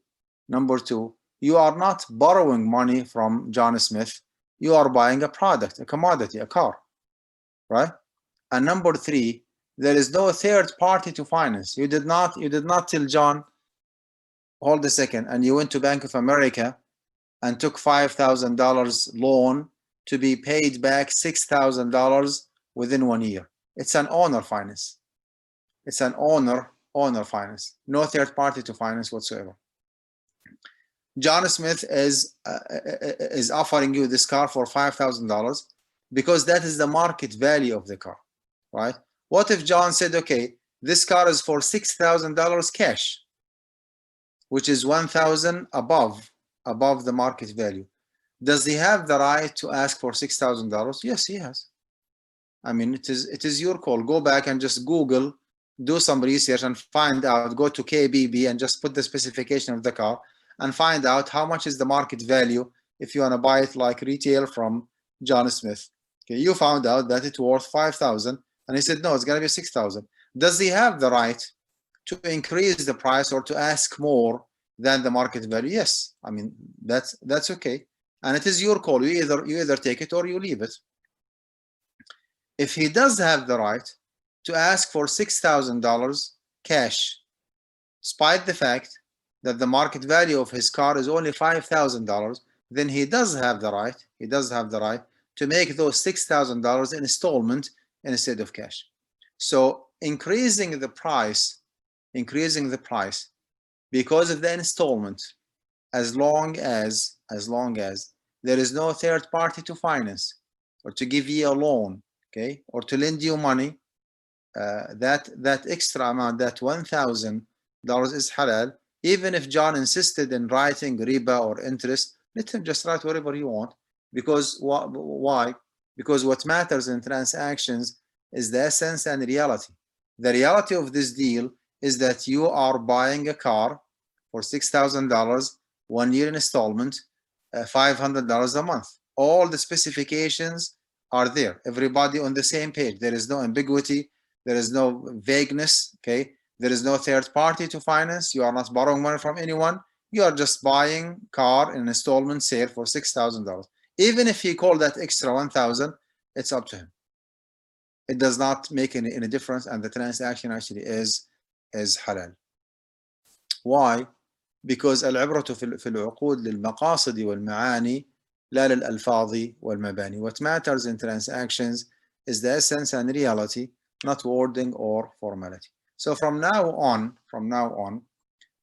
you are not borrowing money from John Smith. You are buying a product, a commodity, a car, right? And number three, there is no third party to finance. You did not tell John, hold a second, and you went to Bank of America and took $5,000 loan to be paid back $6,000 within 1 year. It's an owner finance. It's an owner finance. No third party to finance whatsoever. John Smith is offering you this car for $5,000 because that is the market value of the car, right? What if John said, okay, this car is for $6,000 cash? which is 1,000 above the market value, does he have the right to ask for $6,000? Yes, he has. I mean, it is your call. Go back and just Google, do some research and find out, go to KBB and just put the specification of the car and find out how much is the market value if you want to buy it like retail from John Smith. Okay, you found out that it's worth 5,000 and he said, no, it's going to be 6,000. Does he have the right to increase the price or to ask more than the market value? Yes. I mean, that's okay. And it is your call. You either take it or you leave it. If he does have the right to ask for $6,000 cash, despite the fact that the market value of his car is only $5,000, then he does have the right. He does have the right to make those $6,000 in installment instead of cash. So increasing the price because of the installment, as long as there is no third party to finance or to give you a loan, okay, or to lend you money, that extra amount, that $1,000 is halal. Even if John insisted in writing riba or interest, let him just write whatever you want. Because why? Because what matters in transactions is the essence and reality. The reality of this deal is that you are buying a car for $6,000, 1 year installment, $500 a month. All the specifications are there. Everybody on the same page. There is no ambiguity. There is no vagueness. Okay. There is no third party to finance. You are not borrowing money from anyone. You are just buying car in an installment sale for $6,000. Even if he called that extra 1,000, it's up to him. It does not make any difference, and the transaction actually is halal. Why? Because العبرة في العقود للمقاصد والمعاني لا للألفاظ والمباني. What matters in transactions is the essence and reality, not wording or formality. So from now on,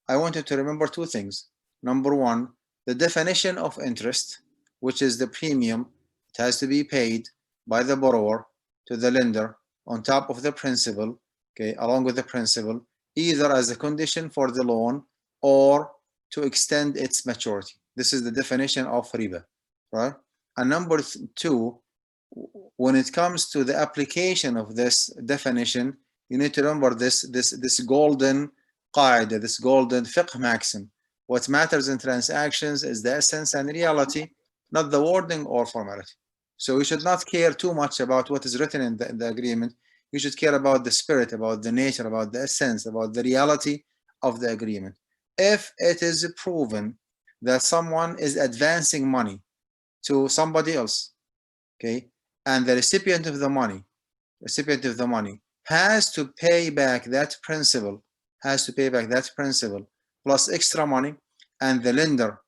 I want you to remember two things. Number one, the definition of interest, which is the premium. It has to be paid by the borrower to the lender on top of the principal, okay, along with the principal, either as a condition for the loan or to extend its maturity. This is the definition of riba, right? And number two, when it comes to the application of this definition, you need to remember this golden qaida, this golden fiqh maxim. What matters in transactions is the essence and reality, not the wording or formality. So we should not care too much about what is written in the agreement. You should care about the spirit, about the nature, about the essence, about the reality of the agreement. If it is proven that someone is advancing money to somebody else, okay, and the recipient of the money has to pay back that principal, plus extra money, and the lender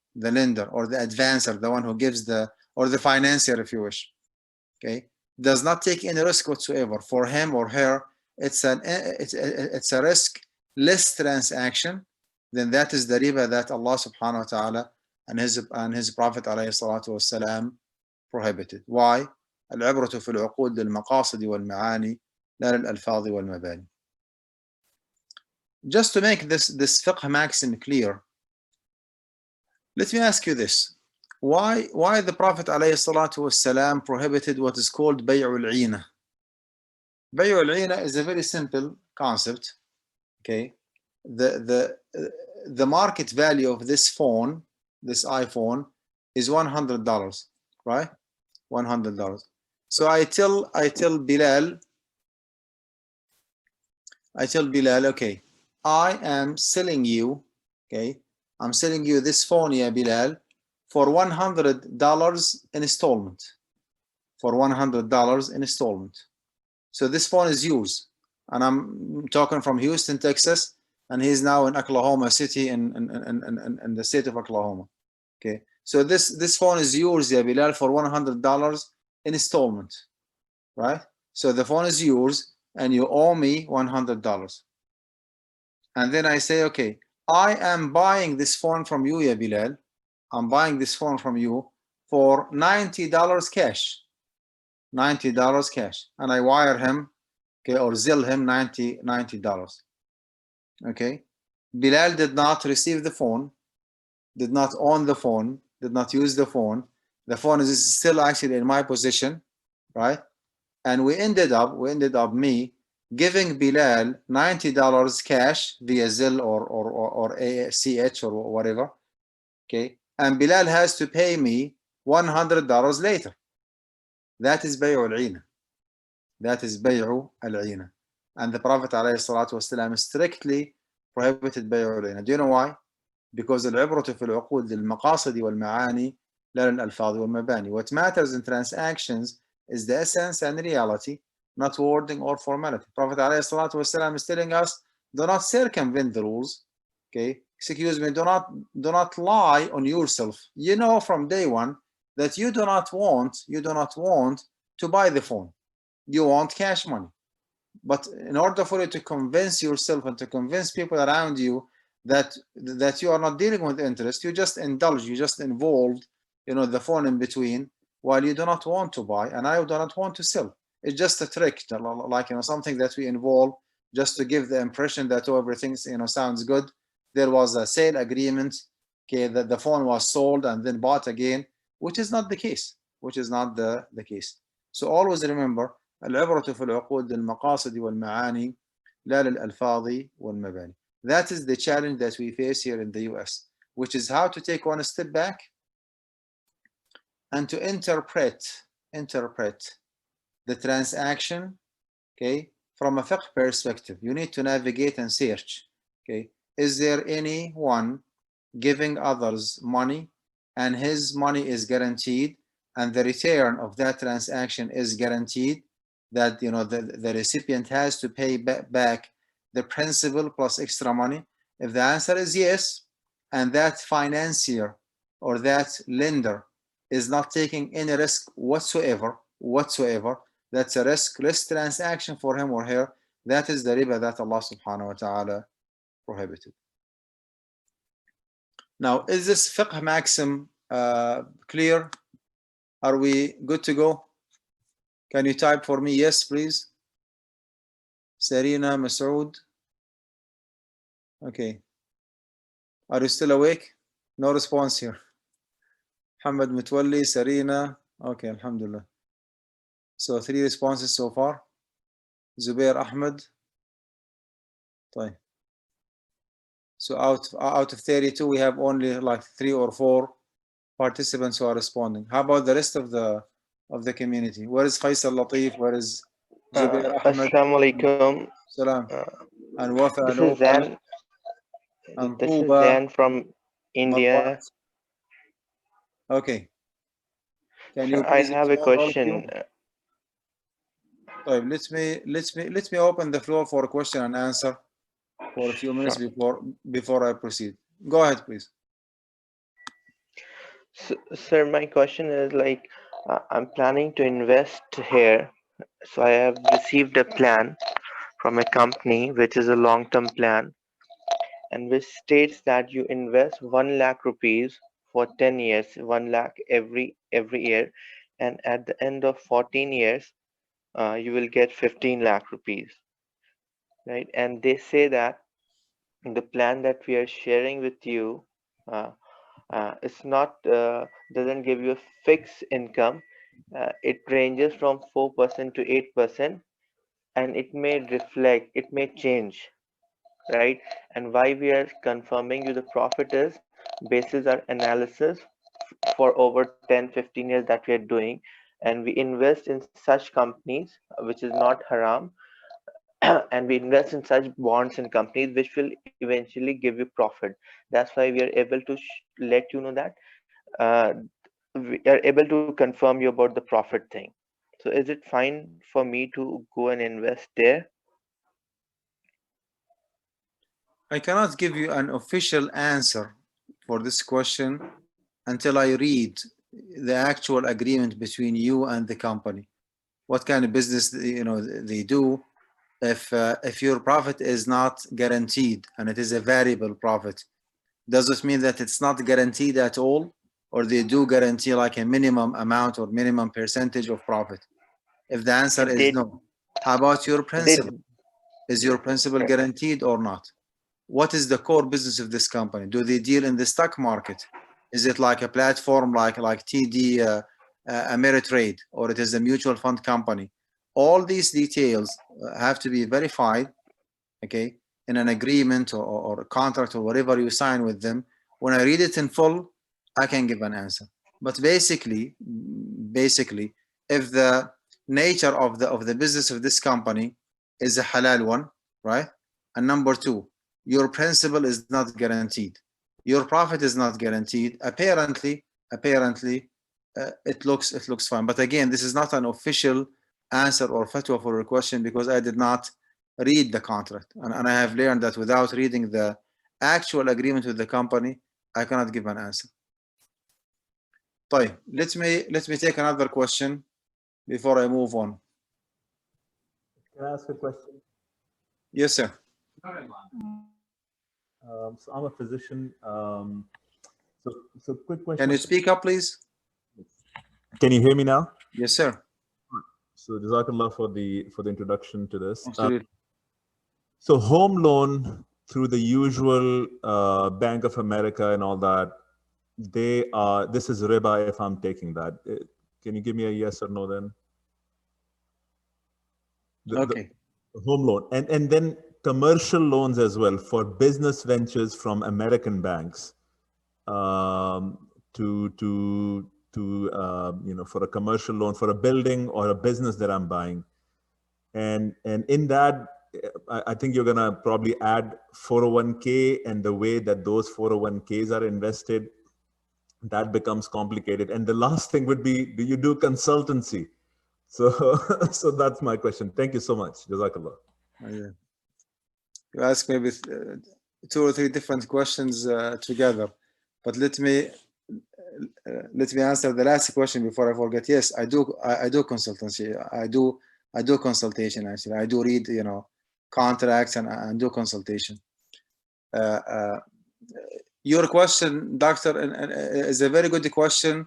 or the advancer, the one who gives or the financier, if you wish, okay, does not take any risk whatsoever for him or her, it's a risk-less transaction, then that is the riba that Allah subhanahu wa ta'ala and his Prophet alayhi salatu wasalam prohibited. Why? العبرة في العقود للمقاصد والمعاني لا للألفاظ والمباني. Just to make this fiqh maxim clear, let me ask you this. Why the Prophet ﷺ prohibited what is called bay'ul 'ina? Bay'ul 'ina is a very simple concept. Okay, the market value of this phone, this iPhone, is $100, right? $100. So I tell Bilal, okay, I am selling you, okay, I'm selling you this phone, ya Bilal, for $100 installment. For $100 installment. So this phone is yours, and I'm talking from Houston, Texas, and he's now in Oklahoma City in the state of Oklahoma. Okay, so this phone is yours, ya Bilal, for $100 installment, right? So the phone is yours, and you owe me $100. And then I say, okay, I am buying this phone from you, ya Bilal. I'm buying this phone from you for $90 cash. $90 cash. And I wire him, okay, or Zelle him $90. Okay. Bilal did not receive the phone, did not own the phone, did not use the phone. The phone is still actually in my possession, right? And we ended up me giving Bilal $90 cash via Zelle or ACH or whatever. Okay, and Bilal has to pay me $100 later. That is bay'u al-'ina. That is bay'u al-'ina. And the Prophet ﷺ strictly prohibited bay'u al-'ina. Do you know why? Because العبرة في العقود للمقاصد والمعاني لا للألفاظ والمباني. What matters in transactions is the essence and reality, not wording or formality. Prophet ﷺ is telling us, do not circumvent the rules. Okay, excuse me, do not lie on yourself. You know from day one that you do not want to buy the phone. You want cash money. But in order for you to convince yourself and to convince people around you that you are not dealing with interest, you just indulge, you just involved, the phone in between, while you do not want to buy and I do not want to sell. It's just a trick, like something that we involve just to give the impression that everything sounds good. There was a sale agreement, okay, that the phone was sold and then bought again, which is not the case. So always remember, العبرة في العقود للمقاصد والمعاني لا للألفاظ والمباني. That is the challenge that we face here in the US, which is how to take one step back and to interpret the transaction, okay, from a fiqh perspective. You need to navigate and search, okay, is there anyone giving others money and his money is guaranteed and the return of that transaction is guaranteed, that the recipient has to pay back the principal plus extra money? If the answer is yes, and that financier or that lender is not taking any risk whatsoever, that's a riskless transaction for him or her, that is the riba that Allah subhanahu wa ta'ala prohibited. Now, is this fiqh maxim clear? Are we good to go? Can you type for me yes, please? Sarina, Masood. Okay. Are you still awake? No response here. Muhammad Mutwalli, Sarina. Okay, alhamdulillah. So 3 responses so far. Zubair Ahmed. طيب. So out of 32, we have only like 3 or 4 participants who are responding. How about the rest of the community? Where is Faisal Latif? Where is Zubair Ahmed? Assalamu alaikum. Salam. And Wafa This is Zan. and This is Tuba, Zan from India. Okay. Can you I please have a respond, all of you? question. Let me open the floor for question and answer for a few minutes before I proceed. Go ahead, please. So, sir, my question is like, I'm planning to invest here. So I have received a plan from a company, which is a long-term plan, and which states that you invest 1 lakh rupees for 10 years, 1 lakh every year, and at the end of 14 years, you will get 15 lakh rupees, right? And they say that the plan that we are sharing with you, it's not doesn't give you a fixed income. It ranges from 4% to 8%, and it may change, right? And why we are confirming you the profit is basis our analysis for over 10-15 years that we are doing, and we invest in such companies which is not haram, and we invest in such bonds and companies which will eventually give you profit. That's why we are able to let you know that we are able to confirm you about the profit thing. So is it fine for me to go and invest there? I cannot give you an official answer for this question until I read the actual agreement between you and the company. What kind of business they do? If your profit is not guaranteed and it is a variable profit, does it mean that it's not guaranteed at all, or they do guarantee like a minimum amount or minimum percentage of profit? If the answer is no, how about your principal? Is your principal guaranteed or not? what is the core business of this company? Do they deal in the stock market? Is it like a platform like TD Ameritrade, or it is a mutual fund company? All these details have to be verified, okay, in an agreement or a contract or whatever you sign with them. When I read it in full, I can give an answer. But basically, if the nature of the business of this company is a halal one, right? And number two, your principal is not guaranteed, your profit is not guaranteed. Apparently, it looks fine. But again, this is not an official answer or fatwa for your question, because I did not read the contract, and I have learned that without reading the actual agreement with the company, I cannot give an answer. طيب, let me take another question before I move on. Can I ask a question? Yes, sir. So I'm a physician. So quick question. Can you speak up, please? Can you hear me now? Yes, sir. So Jazakallah for the introduction to this. Absolutely. So home loan through the usual Bank of America and all that, this is riba if I'm taking that. Can you give me a yes or no then? Okay. The home loan and then commercial loans as well for business ventures from American banks for a commercial loan for a building or a business that I'm buying. And in that, I think you're gonna probably add 401k, and the way that those 401ks are invested, that becomes complicated. And the last thing would be, do you do consultancy? So that's my question. Thank you so much. Jazakallah. Yeah. You ask maybe 2 or 3 different questions together, but let me answer the last question before I forget. Yes, I do consultancy. I do consultation, actually. I do read, contracts and do consultation. Your question, doctor, is a very good question.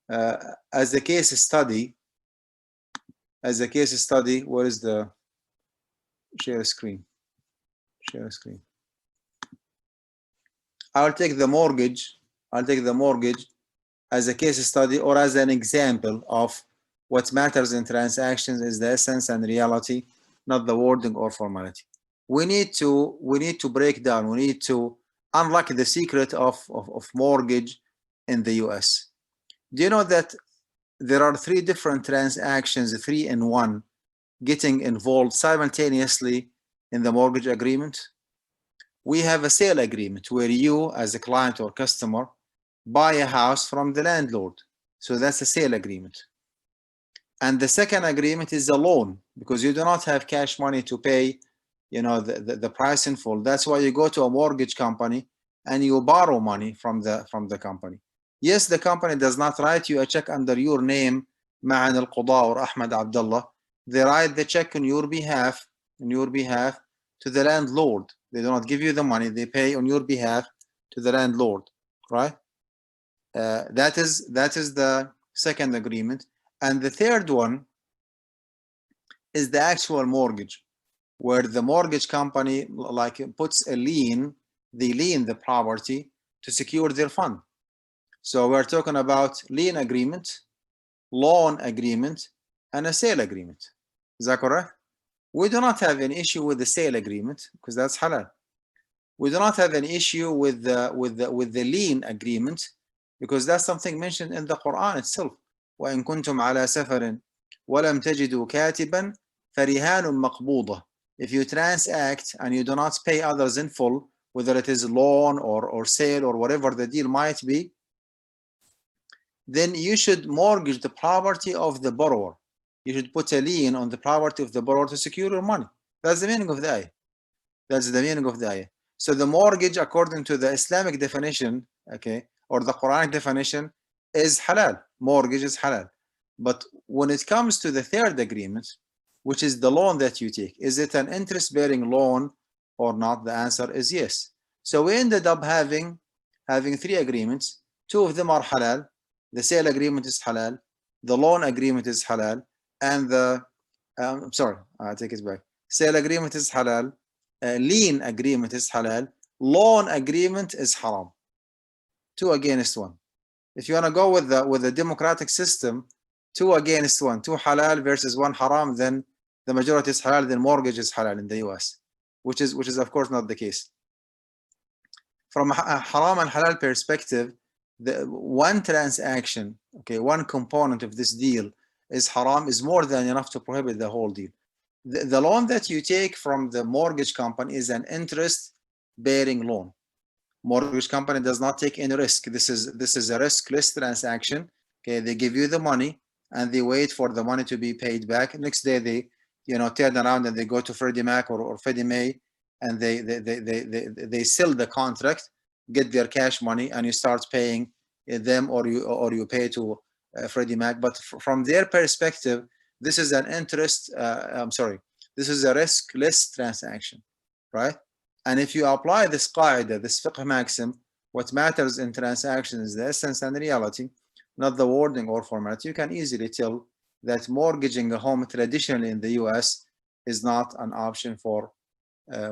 As a case study, where is the share screen? Share screen. I'll take the mortgage as a case study or as an example of what matters in transactions is the essence and reality, not the wording or formality. We need to break down, we need to unlock the secret of mortgage in the US. Do you know that there are 3 different transactions, 3 in 1, getting involved simultaneously in the mortgage agreement? We have a sale agreement where you, as a client or customer, buy a house from the landlord. So that's a sale agreement. And the second agreement is a loan, because you do not have cash money to pay, the price in full. That's why you go to a mortgage company and you borrow money from the company. Yes, the company does not write you a check under your name, Ma'an AlQudah or Ahmed Abdullah. They write the check on your behalf to the landlord. They do not give you the money. They pay on your behalf to the landlord, right? That is the second agreement. And the third one is the actual mortgage, where the mortgage company puts a lien, they lien the property to secure their fund. So we're talking about lien agreement, loan agreement, and a sale agreement. Is that correct? We do not have an issue with the sale agreement because that's halal. We do not have an issue with the lien agreement because that's something mentioned in the Quran itself. وَإِن كُنْتُمْ عَلَى سَفَرٍ وَلَمْ تَجِدُوا كَاتِبًا فَرِهَانٌ مَقْبُوضَةٌ. If you transact and you do not pay others in full, whether it is loan or sale or whatever the deal might be, then you should mortgage the property of the borrower. You should put a lien on the property of the borrower to secure your money. That's the meaning of the ayah. That's the meaning of the ayah. So the mortgage, according to the Islamic definition, okay, or the Quranic definition, is halal. Mortgage is halal. But when it comes to the third agreement, which is the loan that you take, is it an interest-bearing loan or not? The answer is yes. So we ended up having 3 agreements. 2 of them are halal. The sale agreement is halal. The loan agreement is halal. And the, sorry, I take it back. Sale agreement is halal. lien agreement is halal, loan agreement is haram. 2 against 1. If you want to go with the democratic system, 2 against 1, 2 halal versus 1 haram, then the majority is halal, then mortgage is halal in the US, which is of course not the case. From a haram and halal perspective, the one transaction, okay, one component of this deal is haram, is more than enough to prohibit the whole deal. The loan that you take from the mortgage company is an interest-bearing loan. Mortgage company does not take any risk. This is a riskless transaction. Okay, they give you the money and they wait for the money to be paid back. Next day they, turn around and they go to Freddie Mac or Freddie Mae, and they sell the contract, get their cash money, and you start paying them, or you pay to Freddie Mac. But from their perspective, this is an interest. This is a riskless transaction, right? And if you apply this qaida, this fiqh maxim, what matters in transaction is the essence and reality, not the wording or formality. You can easily tell that mortgaging a home traditionally in the US is not an option for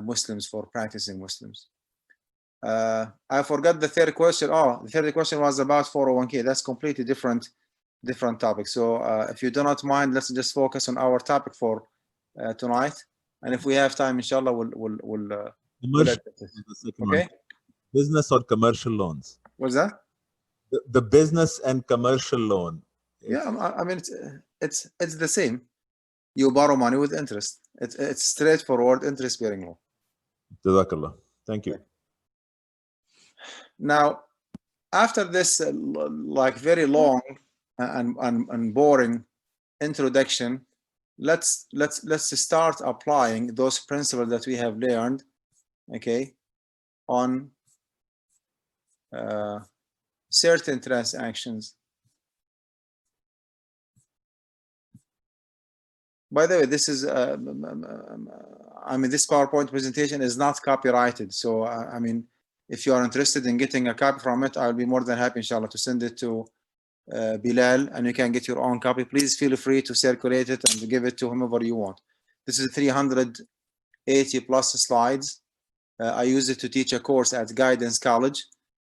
Muslims, for practicing Muslims. I forgot the third question. Oh, the third question was about 401k. That's completely different topic. So if you do not mind, let's just focus on our topic for tonight. And if we have time, inshallah, we'll okay. Business or commercial loans? What's that? The business and commercial loan. Yeah, I mean it's the same. You borrow money with interest. It's straightforward interest-bearing loan. Jazakallah. Thank you. Now, after this like very long and boring introduction, let's start applying those principles that we have learned, okay, on certain transactions. By the way, this is I mean, this PowerPoint presentation is not copyrighted, so I mean, if you are interested in getting a copy from it, I'll be more than happy, inshallah, to send it to Bilal, and you can get your own copy. Please feel free to circulate it and to give it to whomever you want. This is 380 plus slides. I use it to teach a course at Guidance College,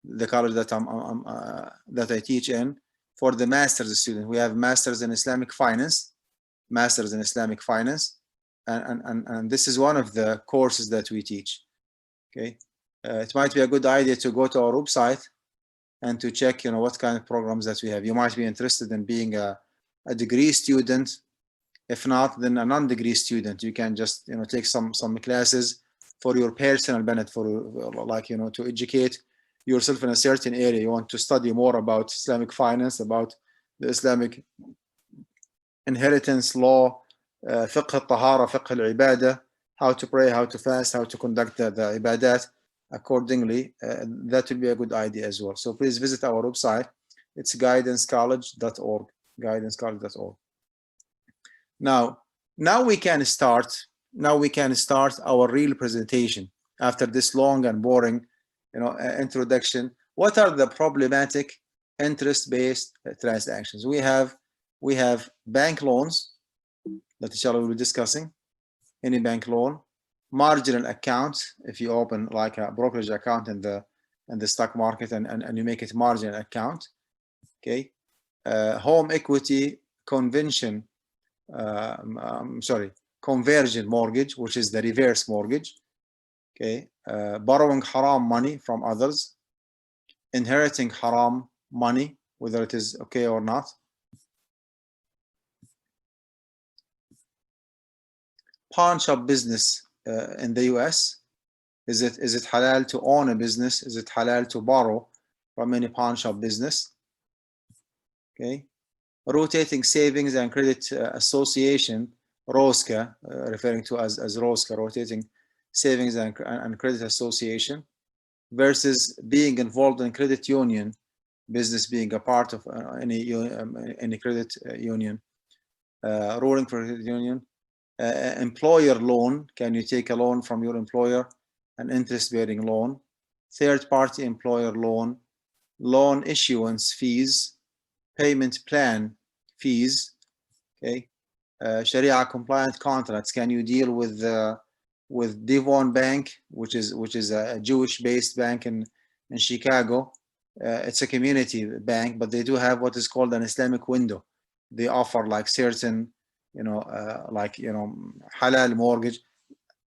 the college that that I teach in, for the master's student. We have masters in Islamic finance, and this is one of the courses that we teach. Okay, it might be a good idea to go to our website and to check, what kind of programs that we have. You might be interested in being a degree student. If not, then a non-degree student. You can just, take some classes for your personal benefit, for like, to educate yourself in a certain area. You want to study more about Islamic finance, about the Islamic inheritance law, fiqh al-tahara, fiqh al-ibadah, how to pray, how to fast, how to conduct the ibadat accordingly. That will be a good idea as well. So please visit our website. It's guidancecollege.org, guidancecollege.org. Now we can start our real presentation after this long and boring, introduction. What are the problematic interest-based transactions? We have bank loans that inshallah we'll be discussing. Any bank loan, marginal account, if you open like a brokerage account in the stock market and you make it marginal account. Okay, home equity conversion mortgage, which is the reverse mortgage. Okay, borrowing haram money from others, inheriting haram money, whether it is okay or not. Pawn shop business in the US, is it halal to own a business? Is it halal to borrow from any pawn shop business? Okay, rotating savings and credit association, ROSCA, referring to as ROSCA, rotating savings and credit association, versus being involved in credit union business, being a part of any credit union, ruling for credit union. Employer loan, can you take a loan from your employer, an interest-bearing loan? Third-party employer loan, loan issuance fees, payment plan fees. Okay, Sharia compliant contracts, can you deal with with Devon Bank, which is a Jewish-based bank in Chicago. It's a community bank, but they do have what is called an Islamic window. They offer like certain, halal mortgage,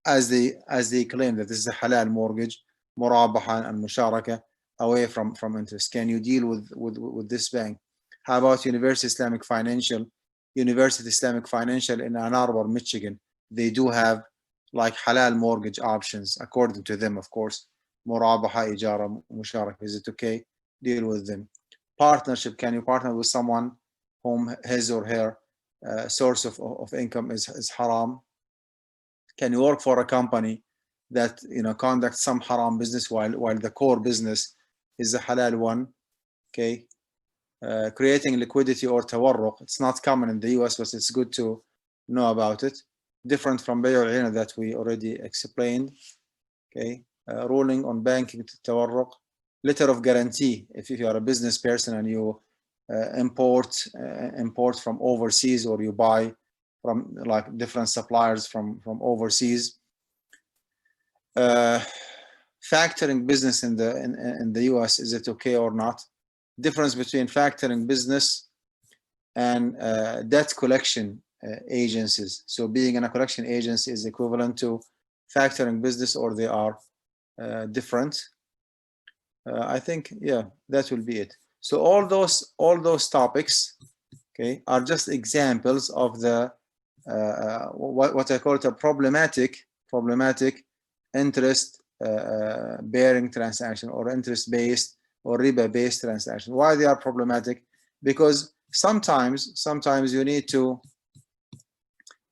as they claim that this is a halal mortgage, murabaha and musharaka, away from interest. Can you deal with this bank? How about University Islamic Financial in Ann Arbor, Michigan? They do have like halal mortgage options according to them, of course. Murabaha, ijara, musharaka. Is it okay? Deal with them. Partnership. Can you partner with someone whom his or her source of income is haram? Can you work for a company that conducts some haram business while the core business is a halal one? Okay. Creating liquidity or tawarruq. It's not common in the US, but it's good to know about it. Different from bay'ul that we already explained. Okay. Ruling on banking tawarruq. Letter of guarantee. If you are a business person and you import from overseas, or you buy from like different suppliers from overseas. Factoring business in the US, is it okay or not? Difference between factoring business and debt collection agencies. So being in a collection agency is equivalent to factoring business, or they are different. I think, yeah, that will be it. So all those topics, okay, are just examples of the what I call it a problematic interest bearing transaction, or interest based or riba based transaction. Why they are problematic? Because sometimes you need to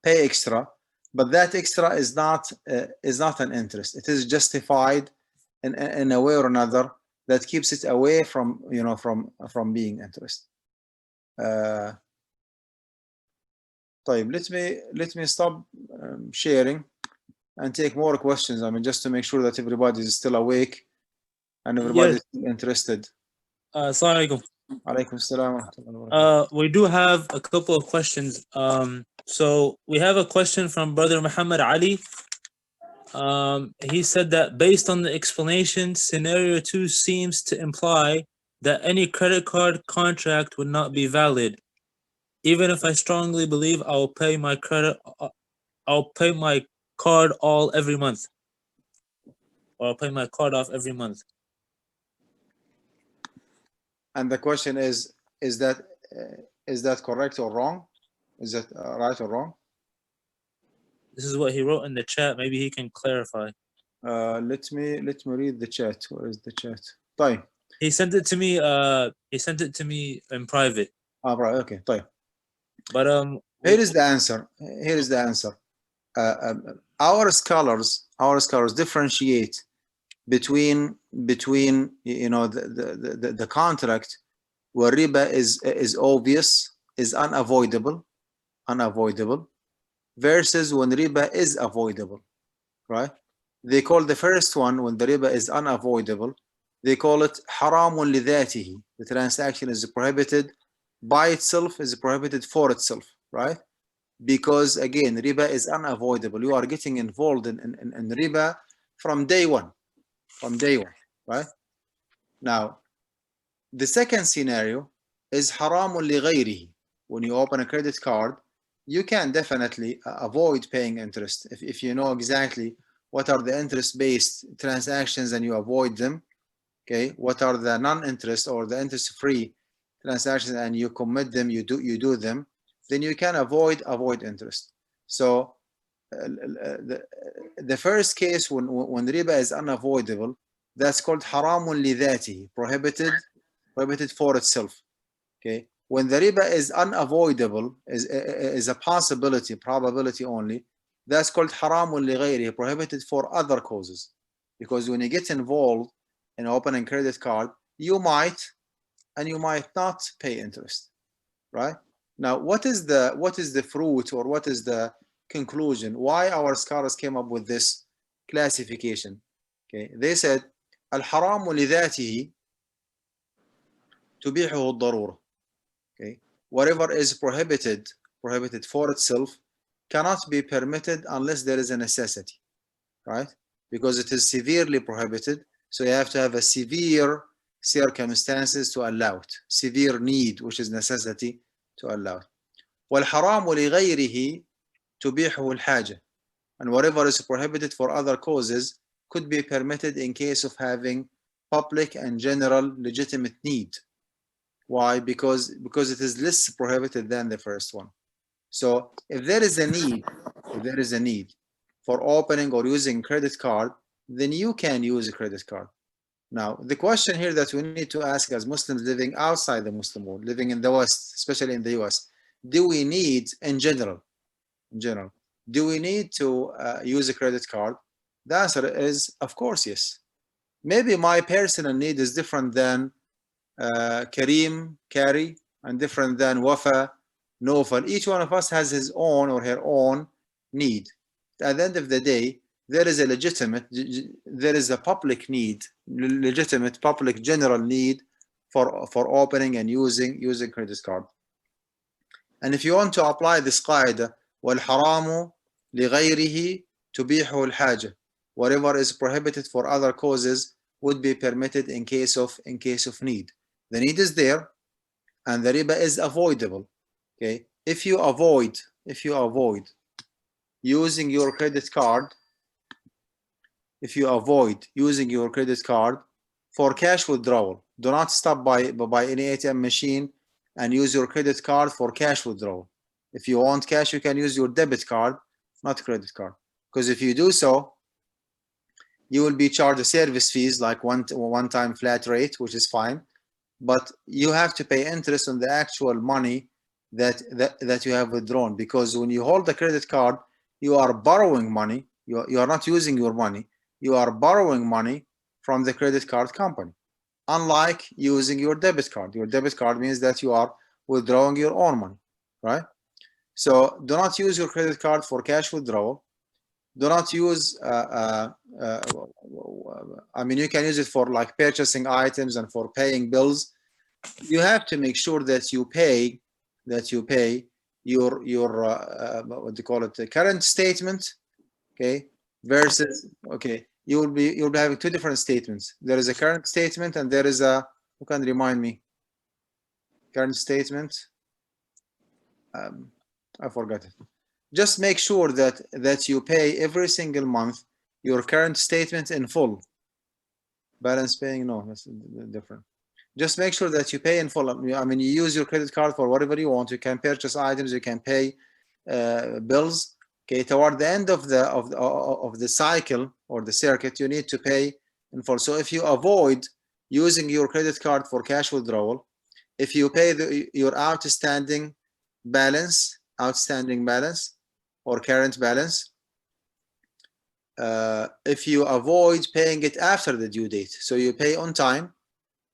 pay extra, but that extra is not an interest. It is justified in a way or another that keeps it away from from being interest. Let me stop sharing and take more questions. I mean, just to make sure that everybody is still awake and everybody is still interested. Assalamu Alaikum salam. We do have a couple of questions. So we have a question from Brother Muhammad Ali. He said that based on the explanation, scenario 2 seems to imply that any credit card contract would not be valid. Even if I strongly believe I'll pay my card all every month, or I'll pay my card off every month. And the question is that correct or wrong? Is that right or wrong? This is what he wrote in the chat. Maybe he can clarify. Let me read the chat. Where is the chat? طيب. He sent it to me. He sent it to me in private. Right. Okay. طيب. But here is the answer. Our scholars differentiate between the contract where riba is obvious, is unavoidable, versus when riba is avoidable, right? They call the first one, when the riba is unavoidable, they call it haramun lidhatihi. The transaction is prohibited by itself, is prohibited for itself, right? Because again, riba is unavoidable. You are getting involved in riba from day one, right? Now, the second scenario is haramun li ghayrihi. When you open a credit card, you can definitely avoid paying interest if you know exactly what are the interest-based transactions and you avoid them. Okay, what are the non-interest or the interest-free transactions and you commit them, you do them, then you can avoid interest. So the first case, when riba is unavoidable, that's called haramun li dhatihi, prohibited for itself. Okay, when the riba is unavoidable, is a probability only, that's called haramun li ghayrihi, prohibited for other causes. Because when you get involved in opening credit card, you might and you might not pay interest, right? Now, what is the fruit, or what is the conclusion? Why our scholars came up with this classification? Okay, they said al-haramu li dhatihi tubihuhu ad-darura. Okay, whatever is prohibited for itself cannot be permitted unless there is a necessity. right? Because it is severely prohibited. So you have to have a severe circumstances to allow it, severe need, which is necessity to allow it. والحرام لغيره تبيحه الحاجة. And whatever is prohibited for other causes could be permitted in case of having public and general legitimate need. Why? Because it is less prohibited than the first one. So if there is a need for opening or using credit card, then you can use a credit card. Now, the question here that we need to ask as Muslims living outside the Muslim world, living in the West, especially in the US, do we need, in general, do we need to use a credit card? The answer is, of course, yes. Maybe my personal need is different than Kareem, Kari, and different than Wafa, Nofal. Each one of us has his own or her own need. At the end of the day, there is a public need, legitimate public general need for opening and using credit card. And if you want to apply this qaida, وَالْحَرَامُ لِغَيْرِهِ تُبِيحُ الْحَاجَةِ, whatever is prohibited for other causes would be permitted in case of need. The need is there, and the riba is avoidable. Okay, if you avoid using your credit card, for cash withdrawal, do not stop by any ATM machine and use your credit card for cash withdrawal. If you want cash, you can use your debit card, not credit card. Because if you do so, you will be charged service fees like one-time flat rate, which is fine, but you have to pay interest on the actual money that you have withdrawn. Because when you hold the credit card, you are borrowing money. You are not using your money. You are borrowing money from the credit card company. Unlike using your debit card. Your debit card means that you are withdrawing your own money, right? So do not use your credit card for cash withdrawal. Do not use, I mean, you can use it for like purchasing items and for paying bills. You have to make sure that you pay your what do you call it, the current statement, okay, versus, okay, you'll be having two different statements. There is a current statement and there is a, who can remind me, current statement, I forgot it. Just make sure that you pay every single month your current statement in full. Balance paying, no, that's different. Just make sure that you pay in full. I mean, you use your credit card for whatever you want. You can purchase items, you can pay bills. Okay, toward the end of the cycle or the circuit, you need to pay in full. So if you avoid using your credit card for cash withdrawal, if you pay your outstanding balance or current balance, if you avoid paying it after the due date, so you pay on time,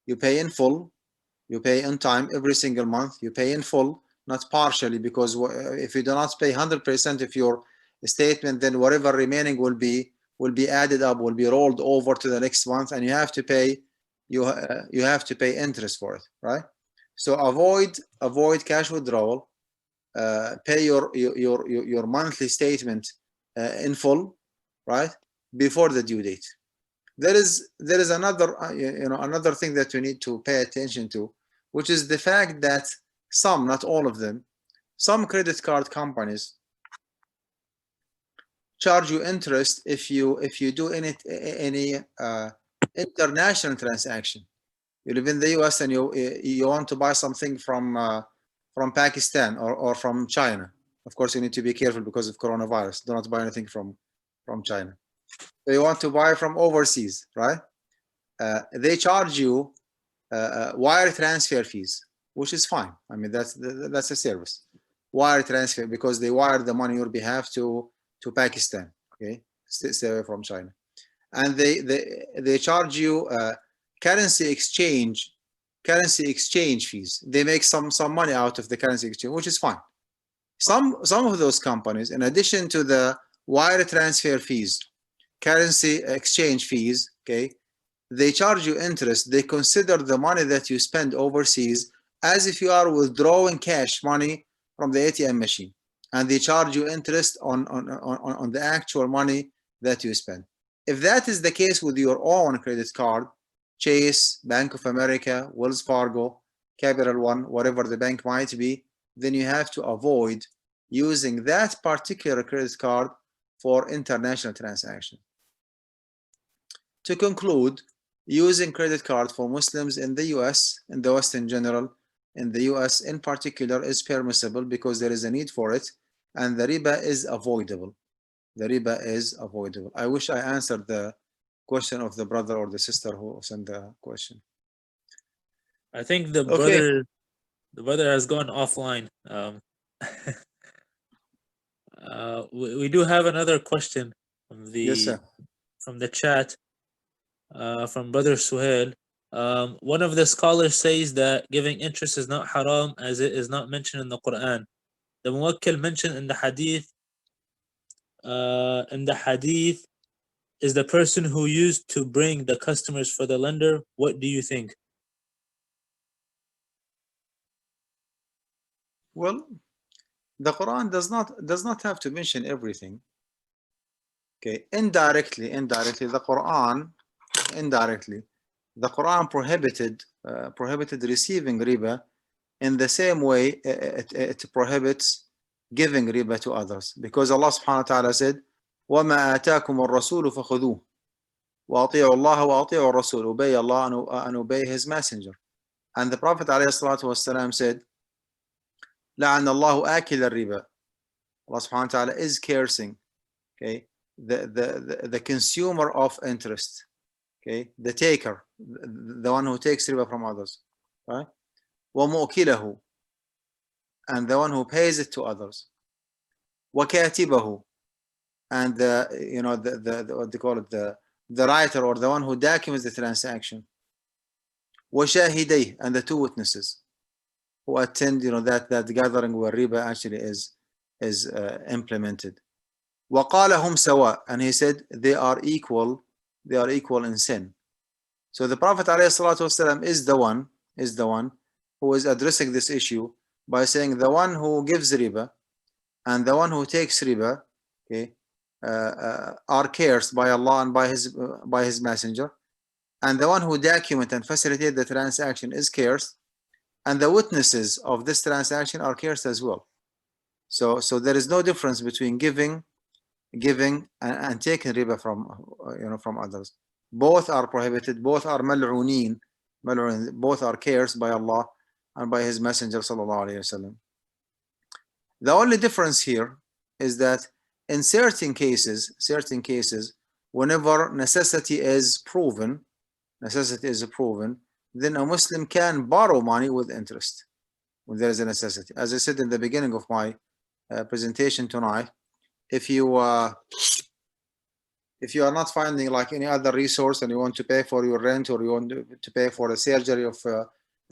you pay in full, you pay on time every single month, you pay in full, not partially, because if you do not pay 100% of your statement, then whatever remaining will be added up, will be rolled over to the next month, and you have to pay interest for it, right? So avoid cash withdrawal. Pay your monthly statement in full, right, before the due date. There is another another thing that you need to pay attention to, which is the fact that some, not all of them, some credit card companies charge you interest if you do any international transaction. You live in the US and you want to buy something from Pakistan or from China. Of course, you need to be careful because of coronavirus. Do not buy anything from China. They want to buy from overseas, right? They charge you wire transfer fees, which is fine. I mean, that's a service. Wire transfer, because they wire the money on your behalf to Pakistan, okay? Stay away from China. And they charge you currency exchange fees. They make some money out of the currency exchange, which is fine. Some of those companies, in addition to the wire transfer fees, currency exchange fees, okay, they charge you interest. They consider the money that you spend overseas as if you are withdrawing cash money from the ATM machine, and they charge you interest on the actual money that you spend. If that is the case with your own credit card, Chase, Bank of America, Wells Fargo, Capital One, whatever the bank might be, then you have to avoid using that particular credit card for international transactions. To conclude, using credit cards for Muslims in the US, in the West in general, in the US in particular, is permissible because there is a need for it, and the riba is avoidable. The riba is avoidable. I wish I answered the question of the brother or the sister who sent the question. I think the Okay. brother has gone offline. We do have another question from Yes, sir. the chat from Brother Suhail. One of the scholars says that giving interest is not haram as it is not mentioned in the Quran. The Muwakkil mentioned in the hadith is the person who used to bring the customers for the lender. What do you think? Well, the Quran does not have to mention everything. Okay, indirectly, the Quran prohibited receiving riba in the same way it prohibits giving riba to others, because Allah subhanahu wa ta'ala said, وَمَا آتَاكُمُ الرَّسُولُ فَخُذُوهُ وَأَطِيعُوا اللَّهَ وَأَطِيعُوا الرَّسُولُ, obey Allah and obey His Messenger. And the Prophet ﷺ said, لَعَنَ اللَّهُ آكِلَ الرِّبَى. Allah subhanahu wa ta'ala is cursing, okay, the consumer of interest, okay, the taker, the one who takes riba from others, right? وَمُؤْكِلَهُ, and the one who pays it to others. وَكَاتِبَهُ, and what they call it, the writer or the one who documents the transaction. وَشَاهِدَيْهِ, and the two witnesses who attend, that gathering where riba actually is implemented. وَقَالَهُمْ سَوَاء, and he said they are equal in sin. So the Prophet ﷺ is the one who is addressing this issue by saying the one who gives riba and the one who takes riba, okay, are cursed by Allah and by His Messenger, and the one who document and facilitate the transaction is cursed, and the witnesses of this transaction are cursed as well. So there is no difference between giving and taking riba from others. Both are prohibited. Both are mal'uneen. Both are cursed by Allah and by His Messenger sallallahu alaihi wasallam. The only difference here is that in certain cases, whenever necessity is proven, then a Muslim can borrow money with interest when there is a necessity. As I said in the beginning of my presentation tonight, if you are not finding like any other resource and you want to pay for your rent, or you want to pay for the surgery of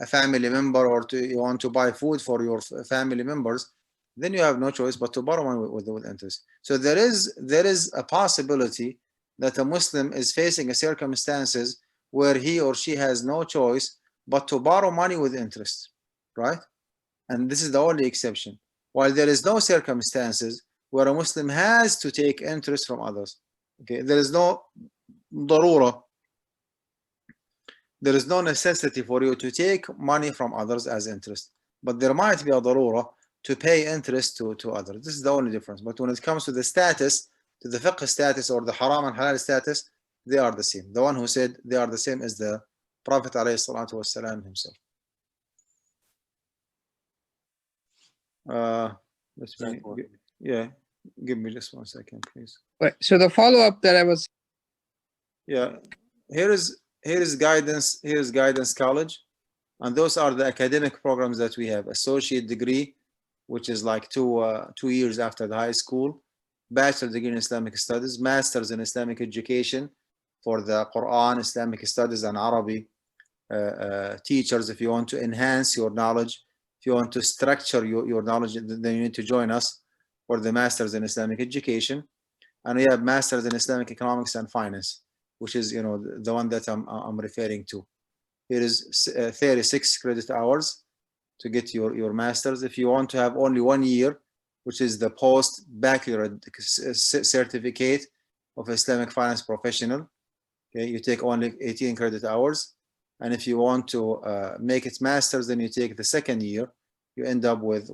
a family member, or you want to buy food for your family members, then you have no choice but to borrow money with interest. So there is a possibility that a Muslim is facing a circumstances where he or she has no choice but to borrow money with interest, right? And this is the only exception. While there is no circumstances where a Muslim has to take interest from others. Okay, there is no darura. There is no necessity for you to take money from others as interest, but there might be a darura to pay interest to others. This is the only difference. But when it comes to the status, to the fiqh status or the haram and halal status, they are the same. The one who said they are the same is the Prophet ﷺ himself. Give me just 1 second, please. Right. So the follow-up that I was. Yeah, here is Guidance College, and those are the academic programs that we have. Associate degree, which is like 2 years after the high school. Bachelor degree in Islamic Studies, Masters in Islamic Education for the Quran, Islamic Studies, and Arabic teachers. If you want to enhance your knowledge, if you want to structure your knowledge, then you need to join us for the Masters in Islamic Education. And we have Masters in Islamic Economics and Finance, which is the one that I'm referring to. Here is 36 credit hours to get your Masters. If you want to have only 1 year, which is the post-baccalaureate certificate, of Islamic finance professional. Okay, you take only 18 credit hours, and if you want to make it masters, then you take the second year. You end up with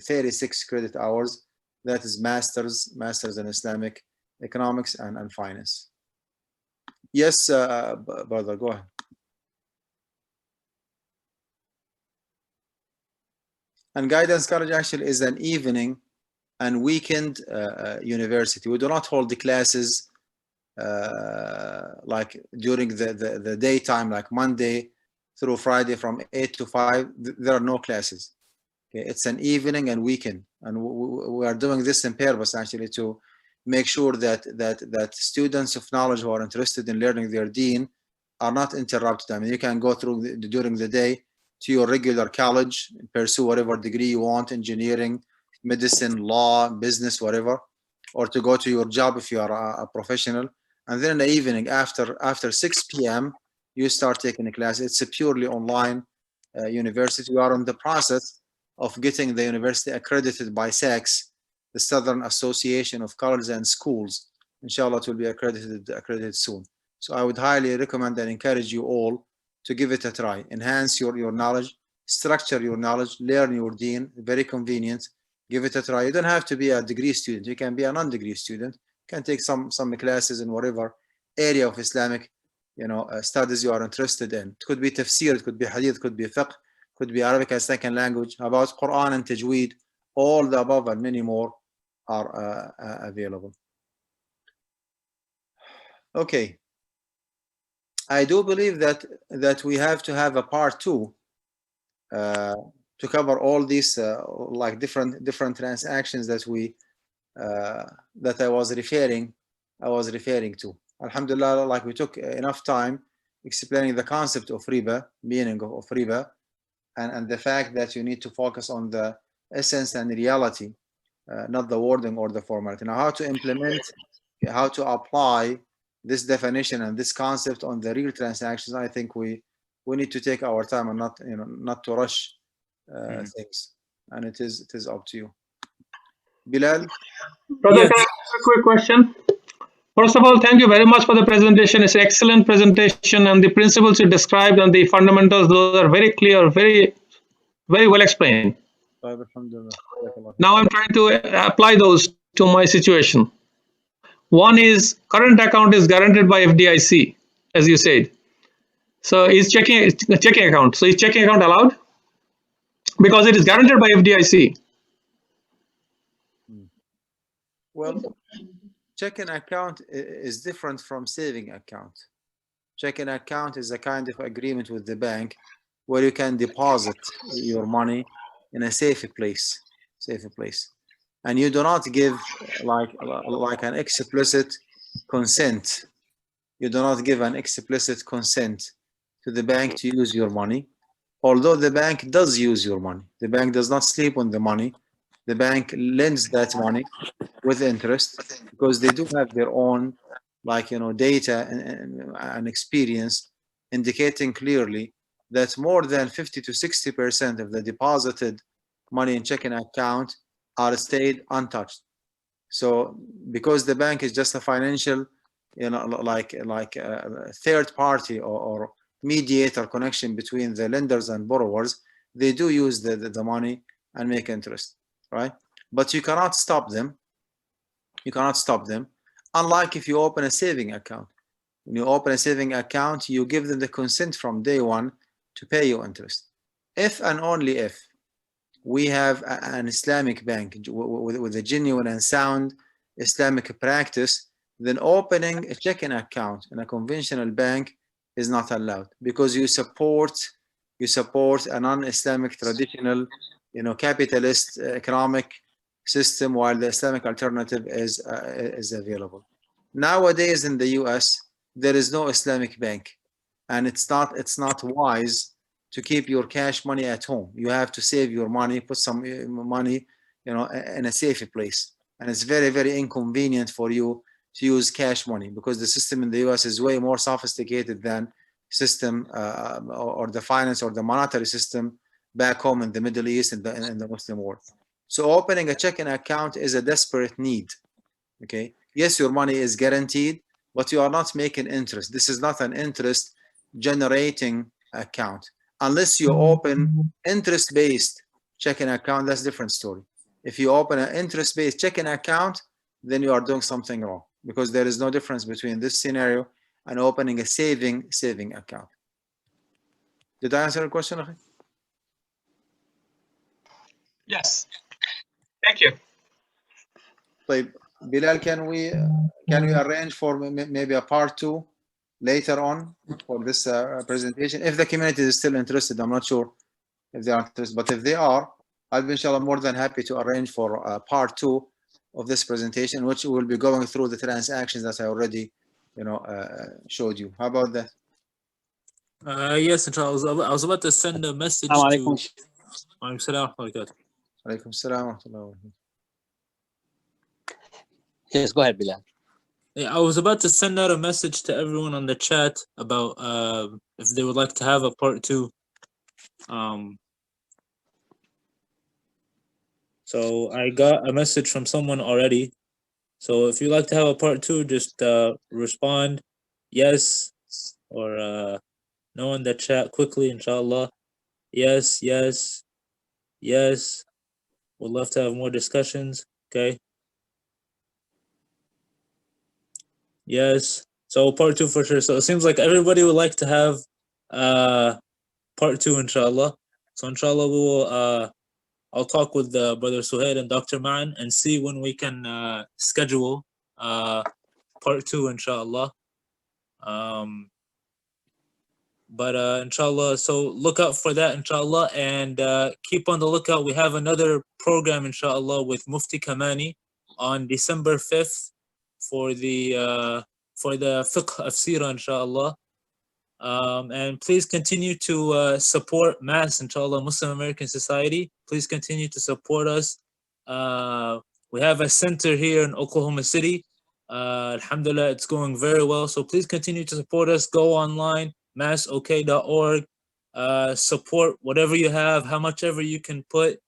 36 credit hours. That is masters in Islamic economics and finance. Yes, brother, go ahead. And Guidance College actually is an evening and weekend university. We do not hold the classes like during the daytime, like Monday through Friday from 8 to 5. There are no classes. Okay? It's an evening and weekend, and we are doing this in purpose actually to make sure that students of knowledge who are interested in learning their deen are not interrupted. I mean, you can go through during the day to your regular college, pursue whatever degree you want, engineering, medicine, law, business, whatever, or to go to your job if you are a professional. And then in the evening, after 6 p.m., you start taking a class. It's a purely online university. We are in the process of getting the university accredited by SACS, the Southern Association of Colleges and Schools. Inshallah, it will be accredited soon. So I would highly recommend and encourage you all to give it a try. Enhance your knowledge, structure your knowledge, learn your deen. Very convenient. Give it a try. You don't have to be a degree student. You can be a non-degree student. You can take some classes in whatever area of Islamic, studies you are interested in. It could be tafsir, it could be hadith, it could be fiqh, could be Arabic as second language, about Quran and tajweed. All the above and many more are available. Okay. I do believe that we have to have a part 2 to cover all these like different transactions that I was referring to. Alhamdulillah, like we took enough time explaining the concept of riba, meaning of riba, and the fact that you need to focus on the essence and reality, not the wording or the formality. Now, how to implement, how to apply this definition and this concept on the real transactions, I think we need to take our time and not to rush things. And it is up to you. Bilal? Brother, Yes. can I ask a quick question? First of all, thank you very much for the presentation. It's an excellent presentation, and the principles you described and the fundamentals, those are very clear, very, very well explained. Now I'm trying to apply those to my situation. One is current account is guaranteed by FDIC, as you said. So is checking account. So is checking account allowed? Because it is guaranteed by FDIC. Well, checking account is different from saving account. Checking account is a kind of agreement with the bank where you can deposit your money in a safe place, and you do not give like an explicit consent. You do not give an explicit consent to the bank to use your money, although the bank does use your money. The bank does not sleep on the money. The bank lends that money with interest because they do have their own data and experience indicating clearly that more than 50 to 60% of the deposited money in checking account are stayed untouched. So because the bank is just a financial like a third party or mediator connection between the lenders and borrowers, they do use the money and make interest, right? But you cannot stop them. Unlike if you open a saving account. When you open a saving account, you give them the consent from day one to pay you interest. If and only if we have an Islamic bank with a genuine and sound Islamic practice, then opening a checking account in a conventional bank is not allowed, because you support a non-Islamic traditional, capitalist economic system, while the Islamic alternative is available. Nowadays in the US, there is no Islamic bank, and it's not wise to keep your cash money at home. You have to save your money, put some money, in a safe place. And it's very, very inconvenient for you to use cash money, because the system in the US is way more sophisticated than system or the finance or the monetary system back home in the Middle East and in the Muslim world. So opening a checking account is a desperate need. Okay, yes, your money is guaranteed, but you are not making interest. This is not an interest generating account. Unless you open interest-based checking account, that's a different story. If you open an interest-based checking account, then you are doing something wrong, because there is no difference between this scenario and opening a saving account. Did I answer your question, Akhi? Yes. Thank you. طيب, Bilal, can we arrange for maybe a part 2 later on for this presentation? If the community is still interested, I'm not sure if they are interested, but if they are, I'll be inshallah more than happy to arrange for part 2 of this presentation, which will be going through the transactions that I already, showed you. How about that? Yes, inshallah. I was about to send a message Assalamu to. alaikum. Alaikum assalam wa rahmatullahi wa barakatuh. Yes, go ahead, Bilal. Yeah, I was about to send out a message to everyone on the chat about if they would like to have a part 2. So I got a message from someone already. So if you'd like to have a part 2, just respond yes or no in the chat quickly, inshallah. Yes, yes, yes. We'd love to have more discussions. Okay. Yes. So part 2 for sure. So it seems like everybody would like to have part 2, inshallah. So inshallah we will I'll talk with Brother Suhail and Dr. Ma'an and see when we can schedule part 2, inshallah. But inshallah, so look out for that, inshallah, and keep on the lookout. We have another program, inshallah, with Mufti Kamani on December 5th for the fiqh of Sirah, inshallah. And please continue to support MAS, inshallah, Muslim American Society. Please continue to support us. We have a center here in Oklahoma City. Alhamdulillah, it's going very well. So please continue to support us. Go online, masok.org. Support whatever you have, how much ever you can put.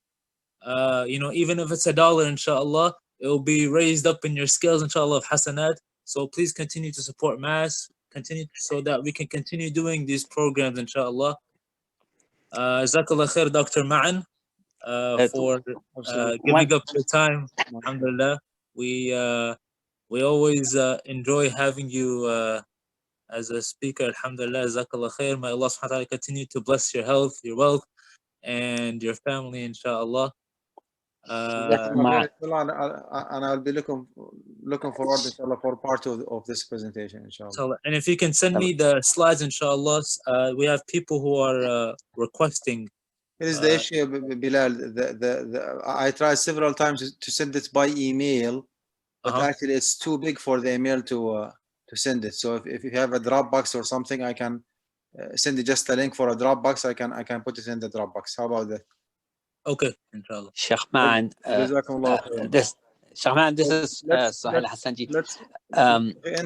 Even if it's $1, inshallah, it will be raised up in your scales, inshallah, of hasanat. So please continue to support MAS, continue so that we can continue doing these programs, inshallah. Jazakallah khair, Dr. Ma'an, for giving up your time. Alhamdulillah. We always enjoy having you as a speaker. Alhamdulillah. Jazakallah khair. May Allah subhanahu wa ta'ala continue to bless your health, your wealth, and your family, inshallah. And I'll be looking forward, inshallah, for part 2 of this presentation, inshallah. And if you can send me the slides, inshallah, we have people who are requesting. It is the issue, Bilal. I tried several times to send it by email, but actually it's too big for the email to send it. So if you have a Dropbox or something, I can send you just a link for a Dropbox. I can put it in the Dropbox. How about that? Okay, inshallah. Sheikh Ma'an, this is Sahil Hassanji.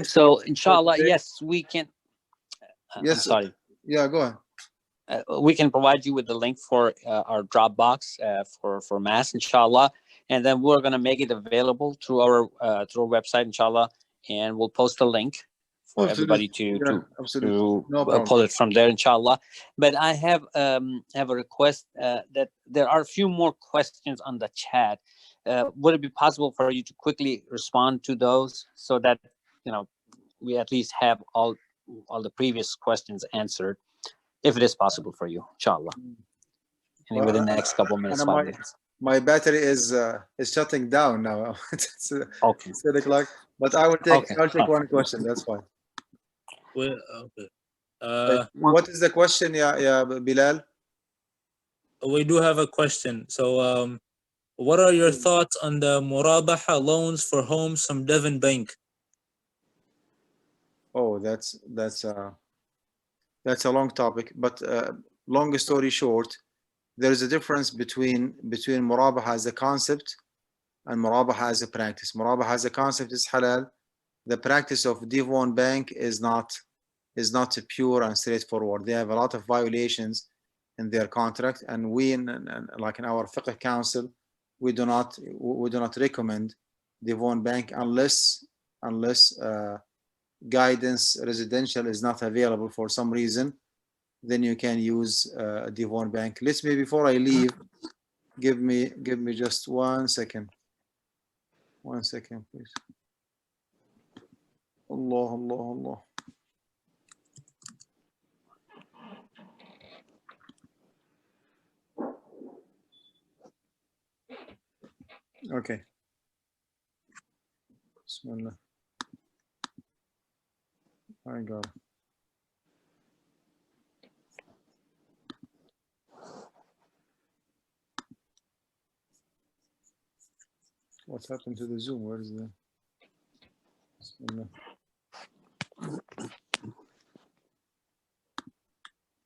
So inshallah, yes, we can. Yes, I'm sorry. Yeah, go ahead. We can provide you with the link for our Dropbox for MAS, inshallah, and then we're gonna make it available through our website, inshallah, and we'll post a link for everybody to pull it from there, inshallah. But I have a request that there are a few more questions on the chat. Would it be possible for you to quickly respond to those so that we at least have all the previous questions answered, if it is possible for you, inshallah? And within the next couple minutes, 5 minutes. My battery is shutting down now. It's okay. 8 o'clock, but I'll take one question. That's fine. Well, okay. What is the question, yeah, Bilal? We do have a question. So, what are your thoughts on the Murabaha loans for homes from Devon Bank? Oh, that's a long topic, but long story short, there is a difference between Murabaha as a concept and Murabaha as a practice. Murabaha as a concept is halal. The practice of Devon Bank is not pure and straightforward. They have a lot of violations in their contract, and we, like in our fiqh council, we do not recommend Devon Bank unless unless guidance residential is not available for some reason, then you can use Devon Bank. Let me, before I leave, give me just 1 second. 1 second, please. Allah, Allah, Allah. Okay. Bismillah. I got it. What happened to the Zoom? Where is the? Bismillah.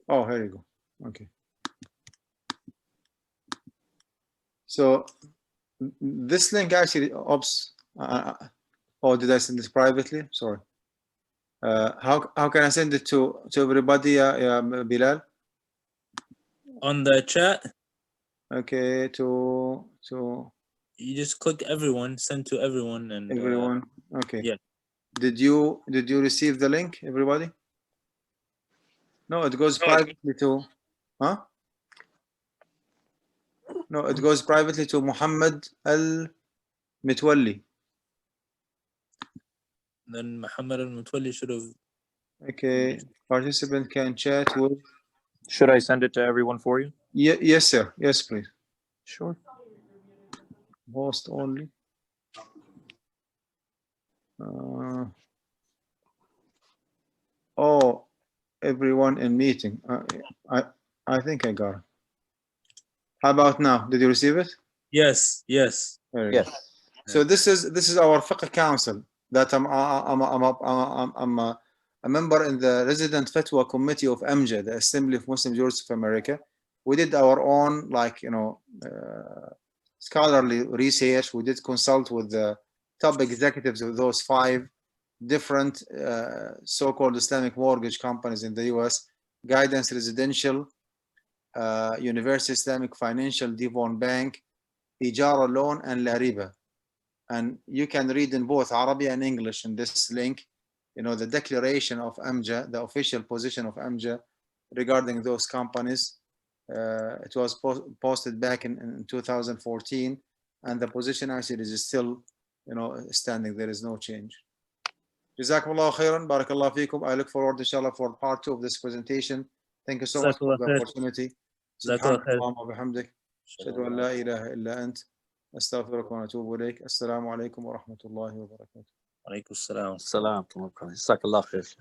Oh, here you go. Okay. So this link actually, oops. Oh, did I send this privately? Sorry. How can I send it to everybody, Bilal? On the chat, Okay, to you just click everyone, send to everyone, and everyone. Okay. yeah. Did you receive the link, everybody? No, it goes privately to, huh? No, it goes privately to Muhammad Al-Mitwalli. Then Muhammad al-Mutwalli should have. Okay, participant can chat with. Should I send it to everyone for you? Yes, sir. Yes, please. Sure. Host only. Oh, everyone in meeting. I think I got it. How about now? Did you receive it? Yes, yes. There you go. Yes. So this is our fiqh council that I'm a member in the resident fatwa committee of AMJA, the Assembly of Muslim Jurists of America. We did our own, like, scholarly research. We did consult with the top executives of those 5 different so-called Islamic mortgage companies in the US: Guidance Residential, University Islamic Financial, Devon Bank, Ijara Loan, and La Riba. And you can read in both Arabic and English in this link, the declaration of AMJA, the official position of AMJA regarding those companies. It was posted back in 2014, and the position actually is still, standing. There is no change. Jazakumullah khairan, barakallah fikum. I look forward, inshallah, for part 2 of this presentation. Thank you so much for the opportunity. Subhanallah wa bihamdik. Ashhadu an la ilaha illa ant. أستغفرك وأتوب إليك. السلام عليكم ورحمة الله وبركاته. Alaykum salam. Salam. Jazakallah khair.